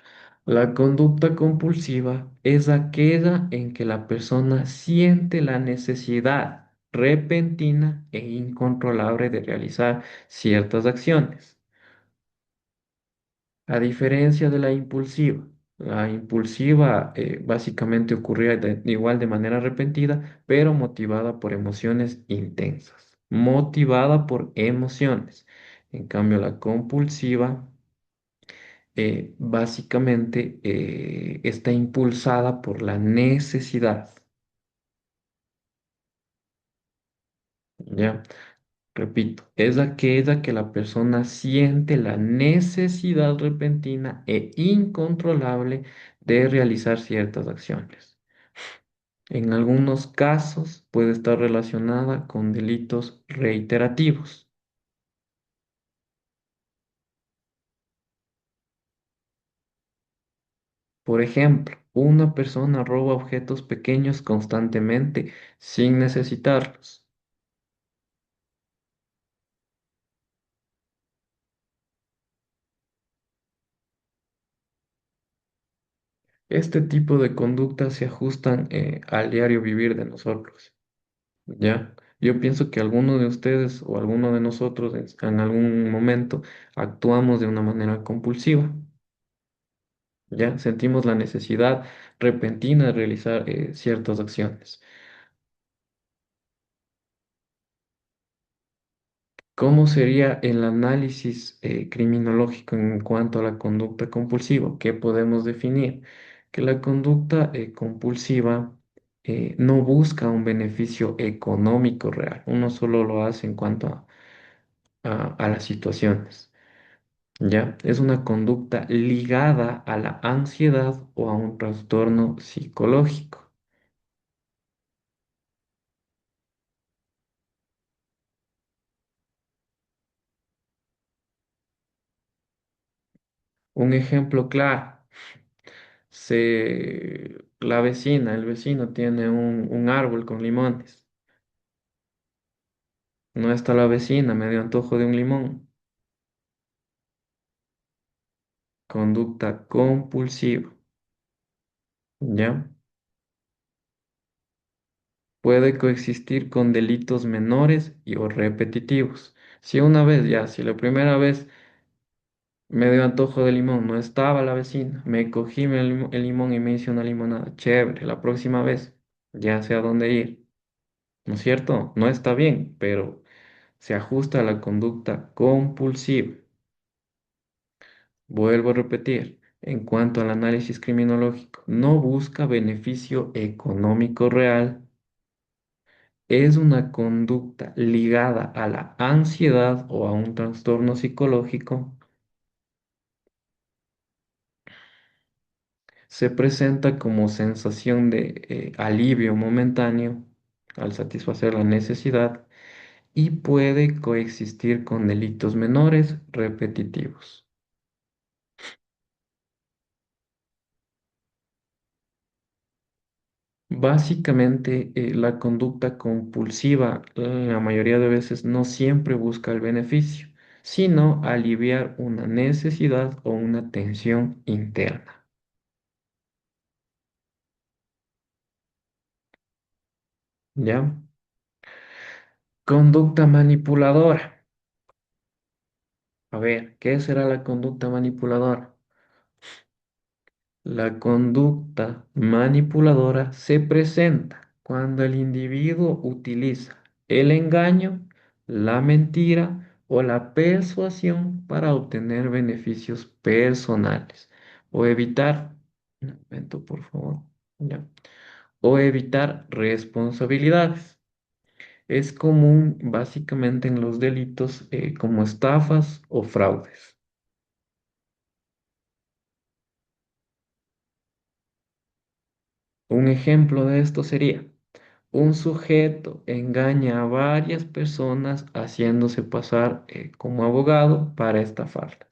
La conducta compulsiva es aquella en que la persona siente la necesidad repentina e incontrolable de realizar ciertas acciones. A diferencia de la impulsiva básicamente ocurría igual de manera repentina, pero motivada por emociones intensas, motivada por emociones. En cambio, la compulsiva básicamente está impulsada por la necesidad. ¿Ya? Repito, es aquella que la persona siente la necesidad repentina e incontrolable de realizar ciertas acciones. En algunos casos puede estar relacionada con delitos reiterativos. Por ejemplo, una persona roba objetos pequeños constantemente sin necesitarlos. Este tipo de conductas se ajustan al diario vivir de nosotros. ¿Ya? Yo pienso que alguno de ustedes o alguno de nosotros en algún momento actuamos de una manera compulsiva, ¿ya? Sentimos la necesidad repentina de realizar ciertas acciones. ¿Cómo sería el análisis criminológico en cuanto a la conducta compulsiva? ¿Qué podemos definir? Que la conducta compulsiva no busca un beneficio económico real, uno solo lo hace en cuanto a las situaciones. ¿Ya? Es una conducta ligada a la ansiedad o a un trastorno psicológico. Un ejemplo claro, la vecina, el vecino tiene un árbol con limones No está la vecina, me dio antojo de un limón. Conducta compulsiva, ¿ya? Puede coexistir con delitos menores y o repetitivos. Si una vez ya, si la primera vez me dio antojo de limón, no estaba la vecina, me cogí el limón y me hice una limonada. Chévere, la próxima vez ya sé a dónde ir. ¿No es cierto? No está bien, pero se ajusta a la conducta compulsiva. Vuelvo a repetir, en cuanto al análisis criminológico, no busca beneficio económico real, es una conducta ligada a la ansiedad o a un trastorno psicológico, se presenta como sensación de alivio momentáneo al satisfacer la necesidad y puede coexistir con delitos menores repetitivos. Básicamente, la conducta compulsiva la mayoría de veces no siempre busca el beneficio, sino aliviar una necesidad o una tensión interna. ¿Ya? Conducta manipuladora. A ver, ¿qué será la conducta manipuladora? La conducta manipuladora se presenta cuando el individuo utiliza el engaño, la mentira o la persuasión para obtener beneficios personales o evitar, un momento, por favor, ya, o evitar responsabilidades. Es común básicamente en los delitos como estafas o fraudes. Un ejemplo de esto sería: un sujeto engaña a varias personas haciéndose pasar como abogado para estafarlas.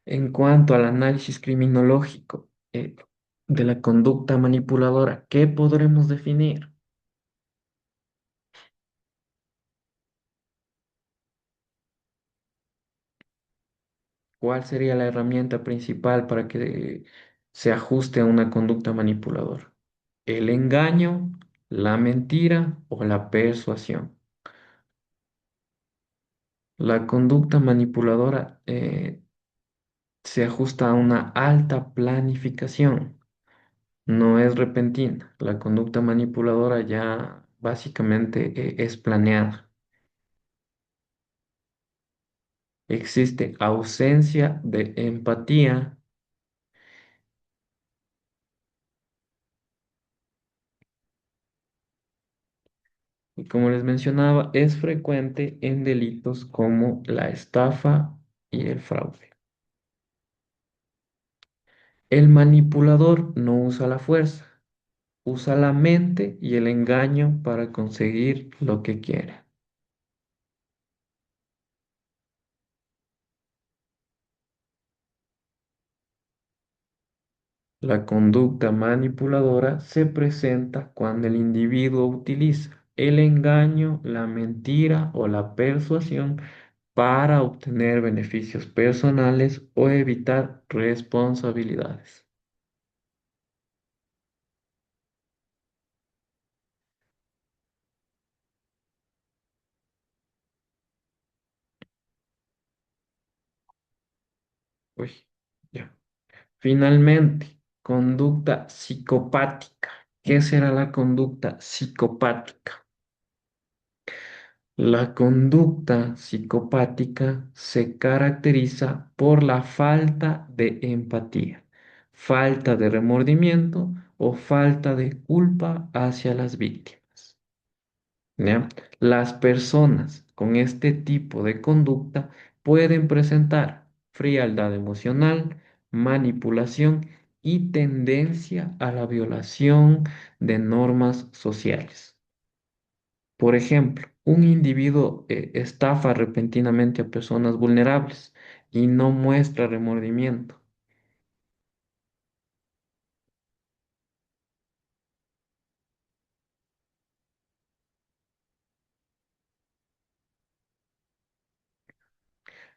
En cuanto al análisis criminológico de la conducta manipuladora, ¿qué podremos definir? ¿Cuál sería la herramienta principal para que se ajuste a una conducta manipuladora? ¿El engaño, la mentira o la persuasión? La conducta manipuladora se ajusta a una alta planificación, no es repentina. La conducta manipuladora ya básicamente es planeada. Existe ausencia de empatía y, como les mencionaba, es frecuente en delitos como la estafa y el fraude. El manipulador no usa la fuerza, usa la mente y el engaño para conseguir lo que quiere. La conducta manipuladora se presenta cuando el individuo utiliza el engaño, la mentira o la persuasión para obtener beneficios personales o evitar responsabilidades. Uy, ya. Finalmente, conducta psicopática. ¿Qué será la conducta psicopática? La conducta psicopática se caracteriza por la falta de empatía, falta de remordimiento o falta de culpa hacia las víctimas. ¿Ya? Las personas con este tipo de conducta pueden presentar frialdad emocional, manipulación y tendencia a la violación de normas sociales. Por ejemplo, un individuo estafa repentinamente a personas vulnerables y no muestra remordimiento.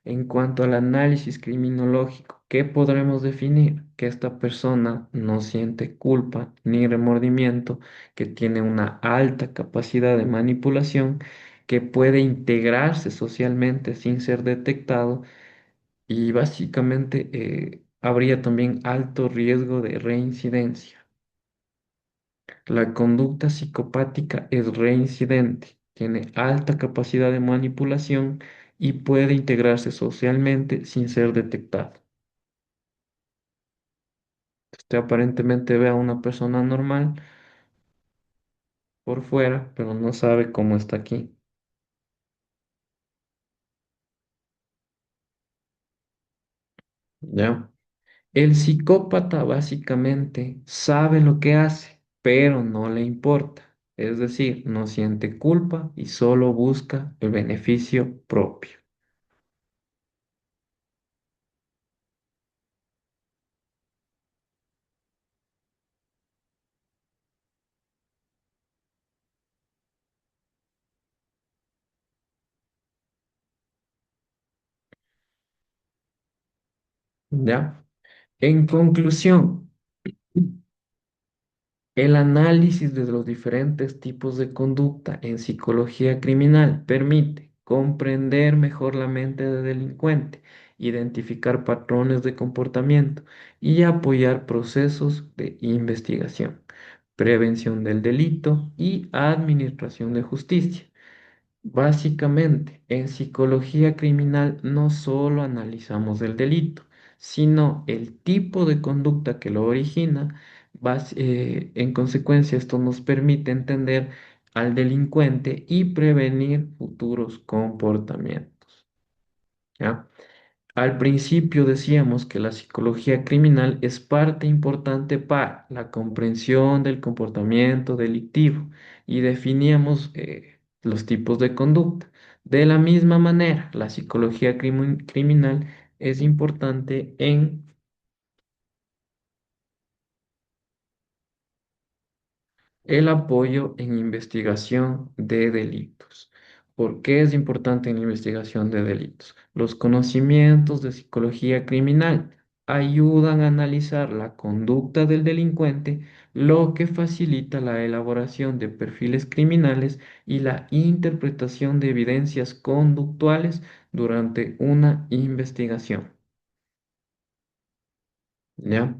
En cuanto al análisis criminológico, ¿qué podremos definir? Que esta persona no siente culpa ni remordimiento, que tiene una alta capacidad de manipulación, que puede integrarse socialmente sin ser detectado y básicamente habría también alto riesgo de reincidencia. La conducta psicopática es reincidente, tiene alta capacidad de manipulación y puede integrarse socialmente sin ser detectado. Usted aparentemente ve a una persona normal por fuera, pero no sabe cómo está aquí. ¿Ya? El psicópata básicamente sabe lo que hace, pero no le importa. Es decir, no siente culpa y solo busca el beneficio propio. ¿Ya? En conclusión, el análisis de los diferentes tipos de conducta en psicología criminal permite comprender mejor la mente del delincuente, identificar patrones de comportamiento y apoyar procesos de investigación, prevención del delito y administración de justicia. Básicamente, en psicología criminal no solo analizamos el delito, sino el tipo de conducta que lo origina. En consecuencia, esto nos permite entender al delincuente y prevenir futuros comportamientos. ¿Ya? Al principio decíamos que la psicología criminal es parte importante para la comprensión del comportamiento delictivo y definíamos los tipos de conducta. De la misma manera, la psicología criminal es importante en el apoyo en investigación de delitos. ¿Por qué es importante en la investigación de delitos? Los conocimientos de psicología criminal ayudan a analizar la conducta del delincuente, lo que facilita la elaboración de perfiles criminales y la interpretación de evidencias conductuales durante una investigación. ¿Ya?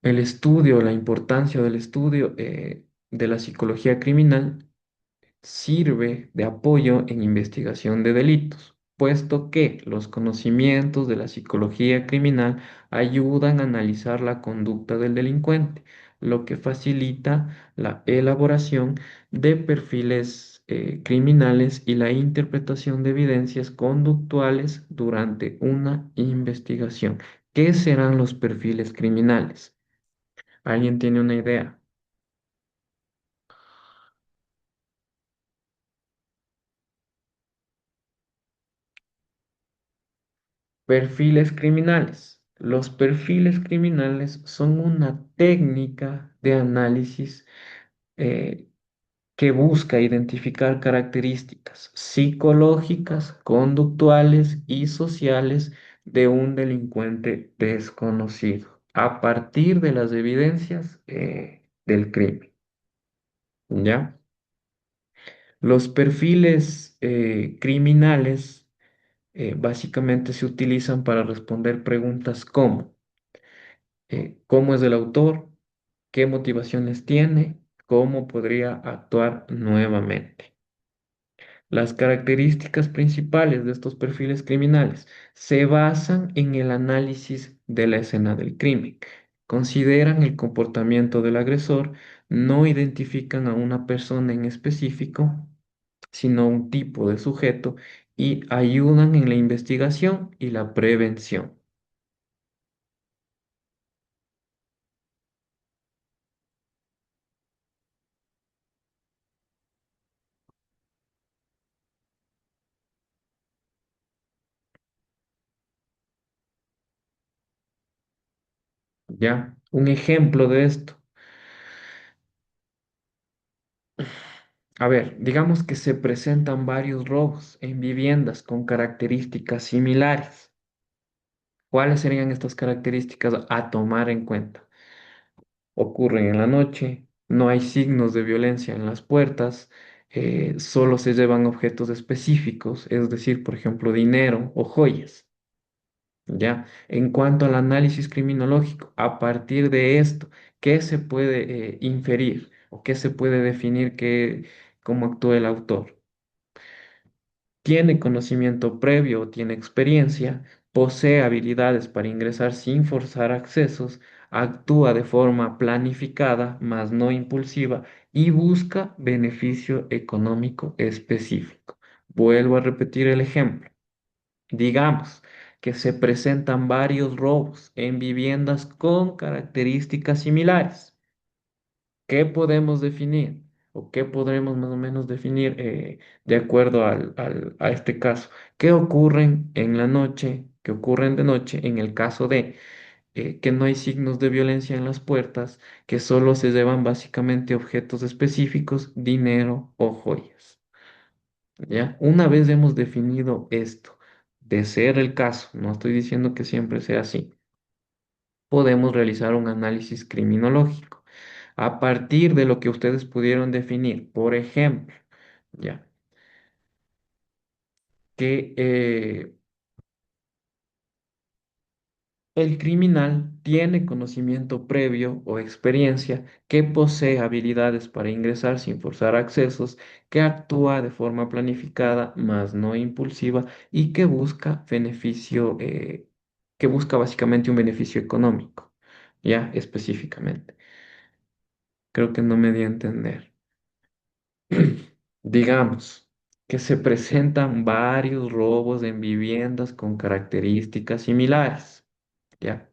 El estudio, la importancia del estudio de la psicología criminal sirve de apoyo en investigación de delitos, puesto que los conocimientos de la psicología criminal ayudan a analizar la conducta del delincuente, lo que facilita la elaboración de perfiles criminales y la interpretación de evidencias conductuales durante una investigación. ¿Qué serán los perfiles criminales? ¿Alguien tiene una idea? Perfiles criminales. Los perfiles criminales son una técnica de análisis eh, que busca identificar características psicológicas, conductuales y sociales de un delincuente desconocido a partir de las evidencias del crimen. ¿Ya? Los perfiles criminales básicamente se utilizan para responder preguntas como cómo es el autor, qué motivaciones tiene, cómo podría actuar nuevamente. Las características principales de estos perfiles criminales se basan en el análisis de la escena del crimen. Consideran el comportamiento del agresor, no identifican a una persona en específico, sino un tipo de sujeto y ayudan en la investigación y la prevención. ¿Ya? Un ejemplo de esto. A ver, digamos que se presentan varios robos en viviendas con características similares. ¿Cuáles serían estas características a tomar en cuenta? Ocurren en la noche, no hay signos de violencia en las puertas, solo se llevan objetos específicos, es decir, por ejemplo, dinero o joyas. ¿Ya? En cuanto al análisis criminológico, a partir de esto, ¿qué se puede inferir o qué se puede definir cómo actúa el autor? Tiene conocimiento previo o tiene experiencia, posee habilidades para ingresar sin forzar accesos, actúa de forma planificada, mas no impulsiva, y busca beneficio económico específico. Vuelvo a repetir el ejemplo. Digamos que se presentan varios robos en viviendas con características similares. ¿Qué podemos definir? ¿O qué podremos más o menos definir de acuerdo a este caso? ¿Qué ocurren en la noche? ¿Qué ocurren de noche en el caso de que no hay signos de violencia en las puertas, que solo se llevan básicamente objetos específicos, dinero o joyas? ¿Ya? Una vez hemos definido esto, de ser el caso, no estoy diciendo que siempre sea así, podemos realizar un análisis criminológico a partir de lo que ustedes pudieron definir. Por ejemplo, ya, que el criminal tiene conocimiento previo o experiencia, que posee habilidades para ingresar sin forzar accesos, que actúa de forma planificada, mas no impulsiva, y que busca beneficio, que busca básicamente un beneficio económico, ya específicamente. Creo que no me di a entender. Digamos que se presentan varios robos en viviendas con características similares. ¿Ya?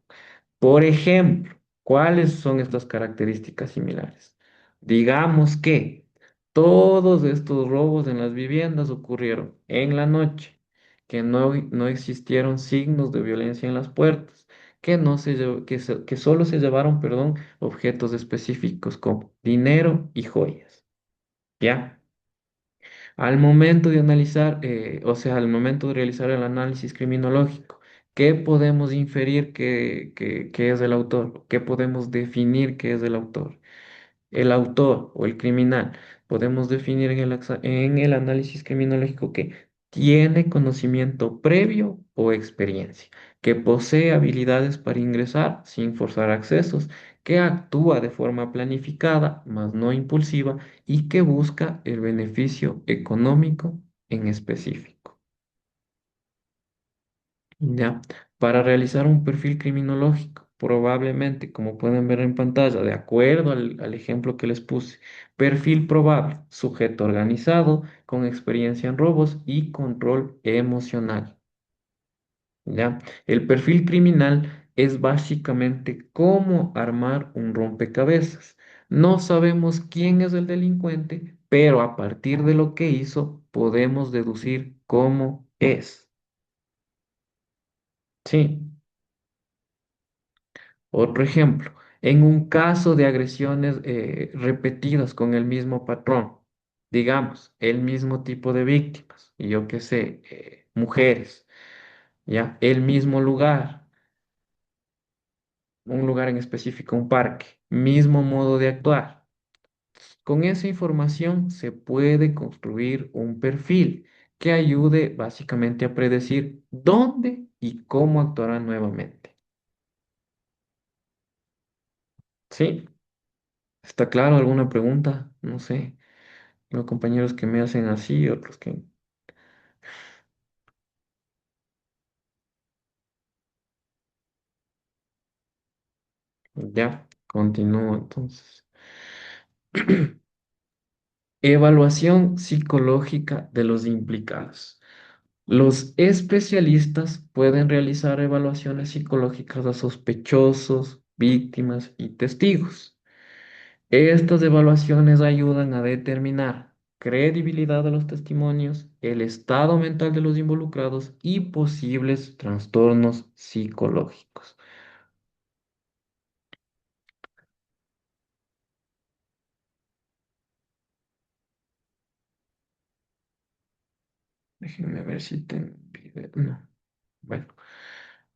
Por ejemplo, ¿cuáles son estas características similares? Digamos que todos estos robos en las viviendas ocurrieron en la noche, que no existieron signos de violencia en las puertas, que, no se, lle- que solo se llevaron, perdón, objetos específicos como dinero y joyas. ¿Ya? Al momento de analizar, o sea, al momento de realizar el análisis criminológico, ¿qué podemos inferir que es el autor? ¿Qué podemos definir que es el autor? El autor o el criminal, podemos definir en el análisis criminológico que tiene conocimiento previo o experiencia, que posee habilidades para ingresar sin forzar accesos, que actúa de forma planificada, mas no impulsiva, y que busca el beneficio económico en específico. ¿Ya? Para realizar un perfil criminológico, probablemente, como pueden ver en pantalla, de acuerdo al ejemplo que les puse, perfil probable, sujeto organizado, con experiencia en robos y control emocional. ¿Ya? El perfil criminal es básicamente cómo armar un rompecabezas. No sabemos quién es el delincuente, pero a partir de lo que hizo podemos deducir cómo es. Sí. Otro ejemplo, en un caso de agresiones repetidas con el mismo patrón, digamos, el mismo tipo de víctimas, y yo qué sé, mujeres, ¿ya? El mismo lugar, un lugar en específico, un parque, mismo modo de actuar. Con esa información se puede construir un perfil que ayude básicamente a predecir dónde y cómo actuará nuevamente. ¿Sí? ¿Está claro? ¿Alguna pregunta? No sé. Los compañeros que me hacen así, otros que... Ya, continúo entonces. Evaluación psicológica de los implicados. Los especialistas pueden realizar evaluaciones psicológicas a sospechosos, víctimas y testigos. Estas evaluaciones ayudan a determinar credibilidad de los testimonios, el estado mental de los involucrados y posibles trastornos psicológicos. Déjenme ver si tengo video. No. Bueno.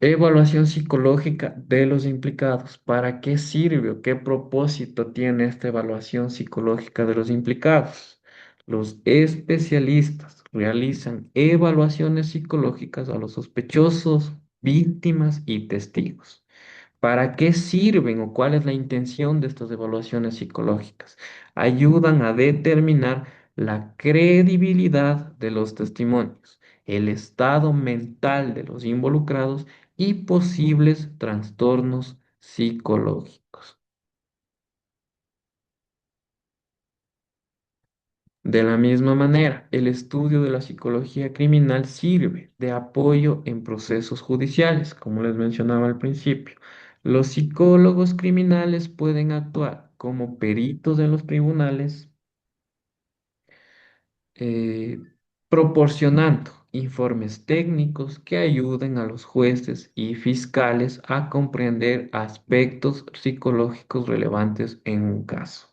Evaluación psicológica de los implicados. ¿Para qué sirve o qué propósito tiene esta evaluación psicológica de los implicados? Los especialistas realizan evaluaciones psicológicas a los sospechosos, víctimas y testigos. ¿Para qué sirven o cuál es la intención de estas evaluaciones psicológicas? Ayudan a determinar la credibilidad de los testimonios, el estado mental de los involucrados y posibles trastornos psicológicos. De la misma manera, el estudio de la psicología criminal sirve de apoyo en procesos judiciales, como les mencionaba al principio. Los psicólogos criminales pueden actuar como peritos en los tribunales, eh, proporcionando informes técnicos que ayuden a los jueces y fiscales a comprender aspectos psicológicos relevantes en un caso.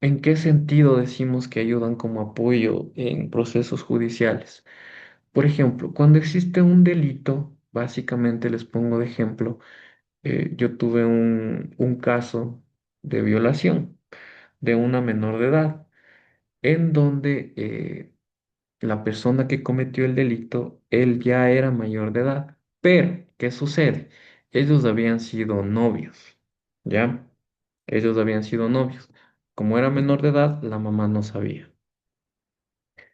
¿En qué sentido decimos que ayudan como apoyo en procesos judiciales? Por ejemplo, cuando existe un delito, básicamente les pongo de ejemplo, yo tuve un caso de violación de una menor de edad, en donde la persona que cometió el delito, él ya era mayor de edad. Pero, ¿qué sucede? Ellos habían sido novios, ¿ya? Ellos habían sido novios. Como era menor de edad, la mamá no sabía.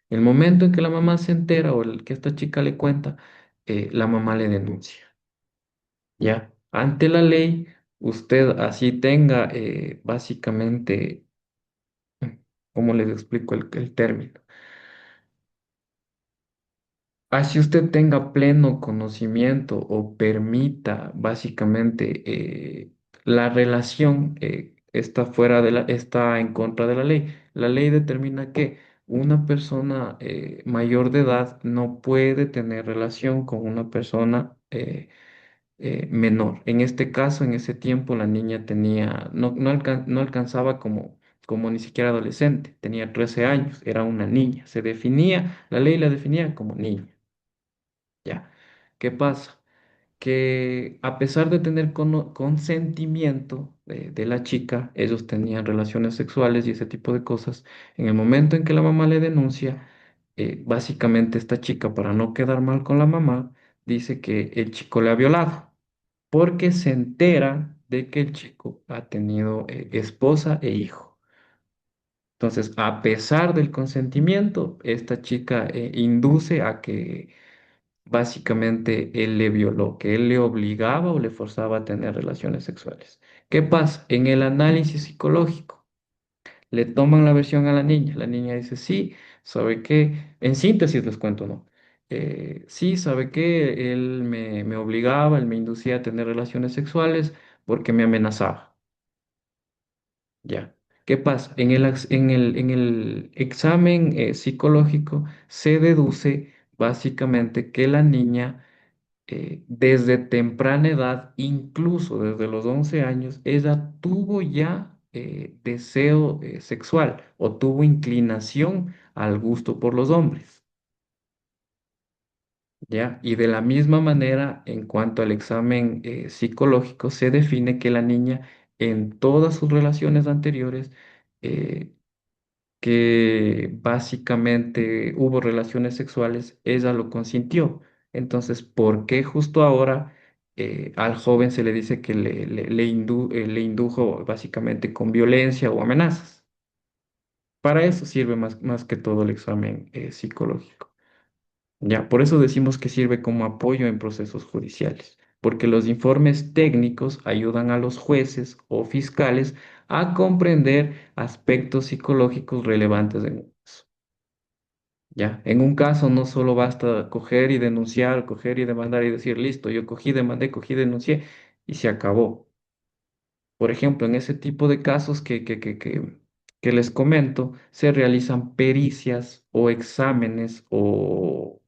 El momento en que la mamá se entera o el que esta chica le cuenta, la mamá le denuncia, ¿ya? Ante la ley, usted así tenga básicamente, ¿cómo les explico el término? Así usted tenga pleno conocimiento o permita básicamente la relación está está en contra de la ley. La ley determina que una persona mayor de edad no puede tener relación con una persona menor. En este caso, en ese tiempo, la niña tenía, no alcanzaba como ni siquiera adolescente, tenía 13 años, era una niña. La ley la definía como niña. Ya. ¿Qué pasa? Que a pesar de tener consentimiento de la chica, ellos tenían relaciones sexuales y ese tipo de cosas. En el momento en que la mamá le denuncia, básicamente esta chica, para no quedar mal con la mamá, dice que el chico le ha violado, porque se entera de que el chico ha tenido esposa e hijo. Entonces, a pesar del consentimiento, esta chica induce a que básicamente él le violó, que él le obligaba o le forzaba a tener relaciones sexuales. ¿Qué pasa? En el análisis psicológico, le toman la versión a la niña dice, sí, ¿sabe qué? En síntesis les cuento, ¿no? Sí, ¿sabe qué? Él me obligaba, él me inducía a tener relaciones sexuales porque me amenazaba. Ya. ¿Qué pasa? En el examen psicológico se deduce básicamente que la niña desde temprana edad, incluso desde los 11 años, ella tuvo ya deseo sexual o tuvo inclinación al gusto por los hombres, ¿ya? Y de la misma manera, en cuanto al examen psicológico, se define que la niña en todas sus relaciones anteriores eh, que básicamente hubo relaciones sexuales, ella lo consintió. Entonces, ¿por qué justo ahora al joven se le dice que le indujo básicamente con violencia o amenazas? Para eso sirve más que todo el examen psicológico. Ya, por eso decimos que sirve como apoyo en procesos judiciales, porque los informes técnicos ayudan a los jueces o fiscales a comprender aspectos psicológicos relevantes en un caso. Ya, en un caso no solo basta coger y denunciar, coger y demandar y decir, listo, yo cogí, demandé, cogí, denuncié y se acabó. Por ejemplo, en ese tipo de casos que les comento, se realizan pericias o exámenes o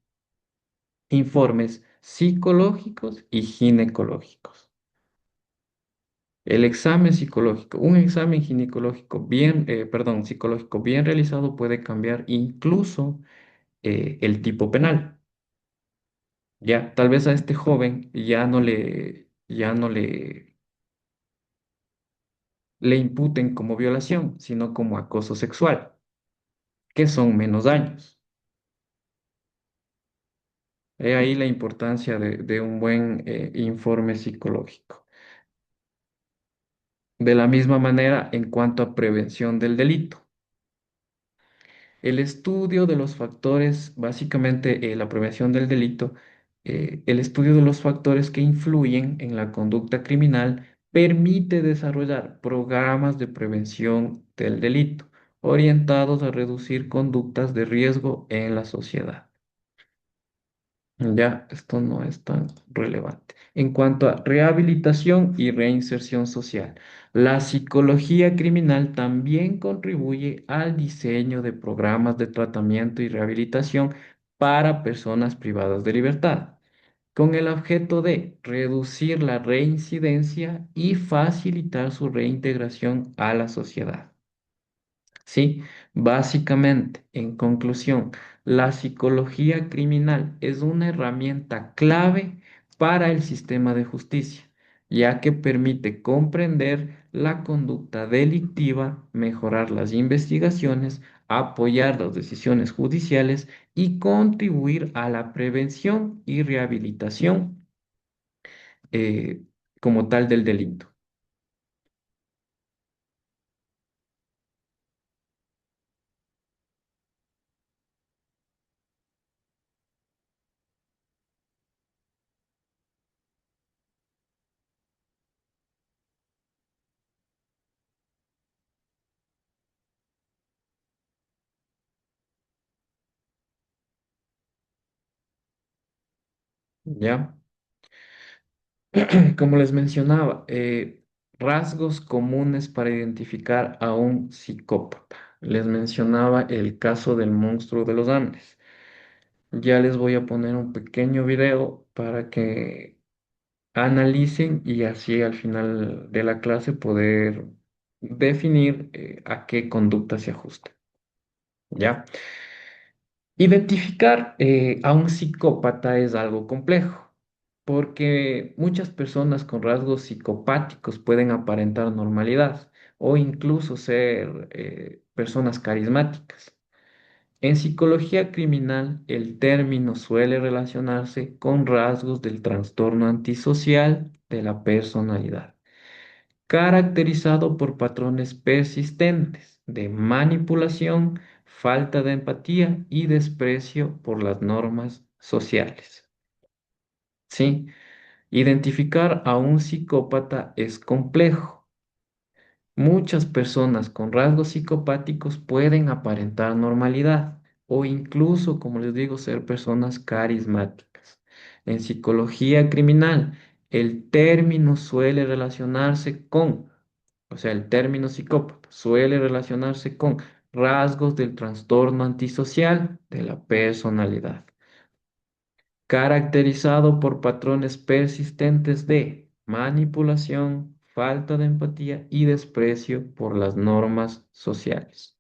informes psicológicos y ginecológicos. El examen psicológico, un examen ginecológico bien, perdón, psicológico bien realizado puede cambiar incluso el tipo penal. Ya, tal vez a este joven ya no le imputen como violación, sino como acoso sexual, que son menos daños. He ahí la importancia de un buen informe psicológico. De la misma manera, en cuanto a prevención del delito. El estudio de los factores, básicamente la prevención del delito, el estudio de los factores que influyen en la conducta criminal permite desarrollar programas de prevención del delito orientados a reducir conductas de riesgo en la sociedad. Ya, esto no es tan relevante. En cuanto a rehabilitación y reinserción social, la psicología criminal también contribuye al diseño de programas de tratamiento y rehabilitación para personas privadas de libertad, con el objeto de reducir la reincidencia y facilitar su reintegración a la sociedad. Sí, básicamente, en conclusión, la psicología criminal es una herramienta clave para el sistema de justicia, ya que permite comprender la conducta delictiva, mejorar las investigaciones, apoyar las decisiones judiciales y contribuir a la prevención y rehabilitación eh, como tal del delito. ¿Ya? Como les mencionaba, rasgos comunes para identificar a un psicópata. Les mencionaba el caso del monstruo de los Andes. Ya les voy a poner un pequeño video para que analicen y así al final de la clase poder definir a qué conducta se ajusta. ¿Ya? Identificar a un psicópata es algo complejo, porque muchas personas con rasgos psicopáticos pueden aparentar normalidad o incluso ser personas carismáticas. En psicología criminal, el término suele relacionarse con rasgos del trastorno antisocial de la personalidad, caracterizado por patrones persistentes de manipulación, falta de empatía y desprecio por las normas sociales. ¿Sí? Identificar a un psicópata es complejo. Muchas personas con rasgos psicopáticos pueden aparentar normalidad o incluso, como les digo, ser personas carismáticas. En psicología criminal, el término suele relacionarse con, o sea, el término psicópata suele relacionarse con rasgos del trastorno antisocial de la personalidad, caracterizado por patrones persistentes de manipulación, falta de empatía y desprecio por las normas sociales.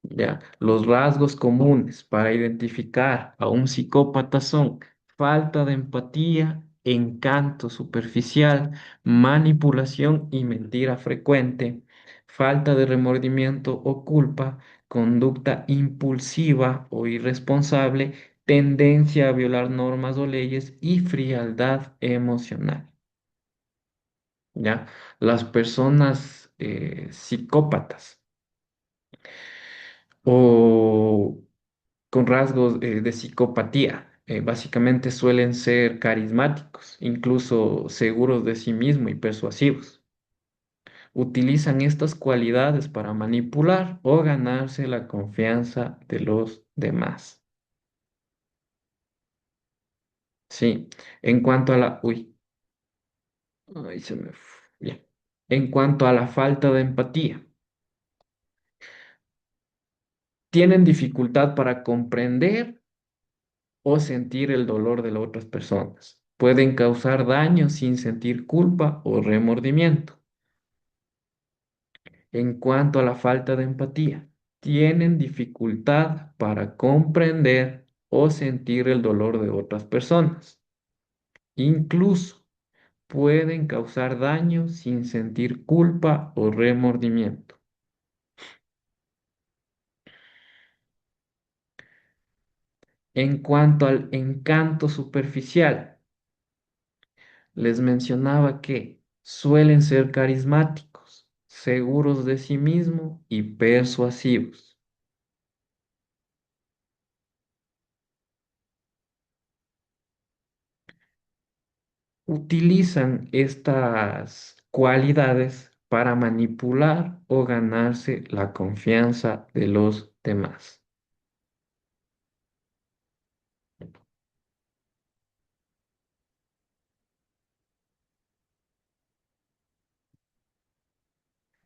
Ya, los rasgos comunes para identificar a un psicópata son falta de empatía, encanto superficial, manipulación y mentira frecuente, falta de remordimiento o culpa, conducta impulsiva o irresponsable, tendencia a violar normas o leyes y frialdad emocional. Ya, las personas psicópatas o con rasgos de psicopatía. Básicamente suelen ser carismáticos, incluso seguros de sí mismos y persuasivos. Utilizan estas cualidades para manipular o ganarse la confianza de los demás. Sí, en cuanto a la... Uy, ahí se me... Bien. En cuanto a la falta de empatía. Tienen dificultad para comprender o sentir el dolor de las otras personas. Pueden causar daño sin sentir culpa o remordimiento. En cuanto a la falta de empatía, tienen dificultad para comprender o sentir el dolor de otras personas. Incluso pueden causar daño sin sentir culpa o remordimiento. En cuanto al encanto superficial, les mencionaba que suelen ser carismáticos, seguros de sí mismos y persuasivos. Utilizan estas cualidades para manipular o ganarse la confianza de los demás.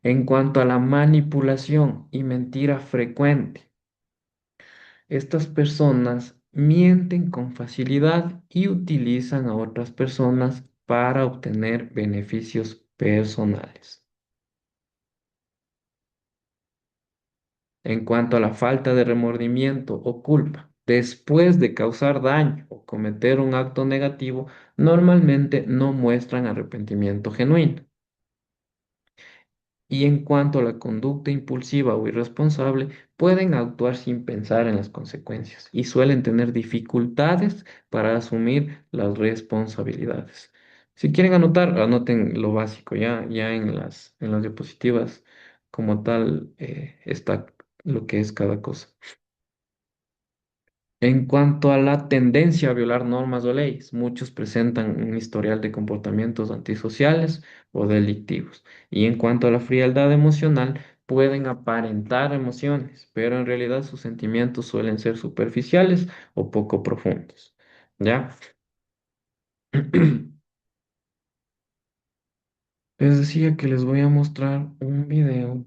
En cuanto a la manipulación y mentira frecuente, estas personas mienten con facilidad y utilizan a otras personas para obtener beneficios personales. En cuanto a la falta de remordimiento o culpa, después de causar daño o cometer un acto negativo, normalmente no muestran arrepentimiento genuino. Y en cuanto a la conducta impulsiva o irresponsable, pueden actuar sin pensar en las consecuencias y suelen tener dificultades para asumir las responsabilidades. Si quieren anotar, anoten lo básico, ya en las diapositivas como tal está lo que es cada cosa. En cuanto a la tendencia a violar normas o leyes, muchos presentan un historial de comportamientos antisociales o delictivos. Y en cuanto a la frialdad emocional, pueden aparentar emociones, pero en realidad sus sentimientos suelen ser superficiales o poco profundos. ¿Ya? Les decía que les voy a mostrar un video.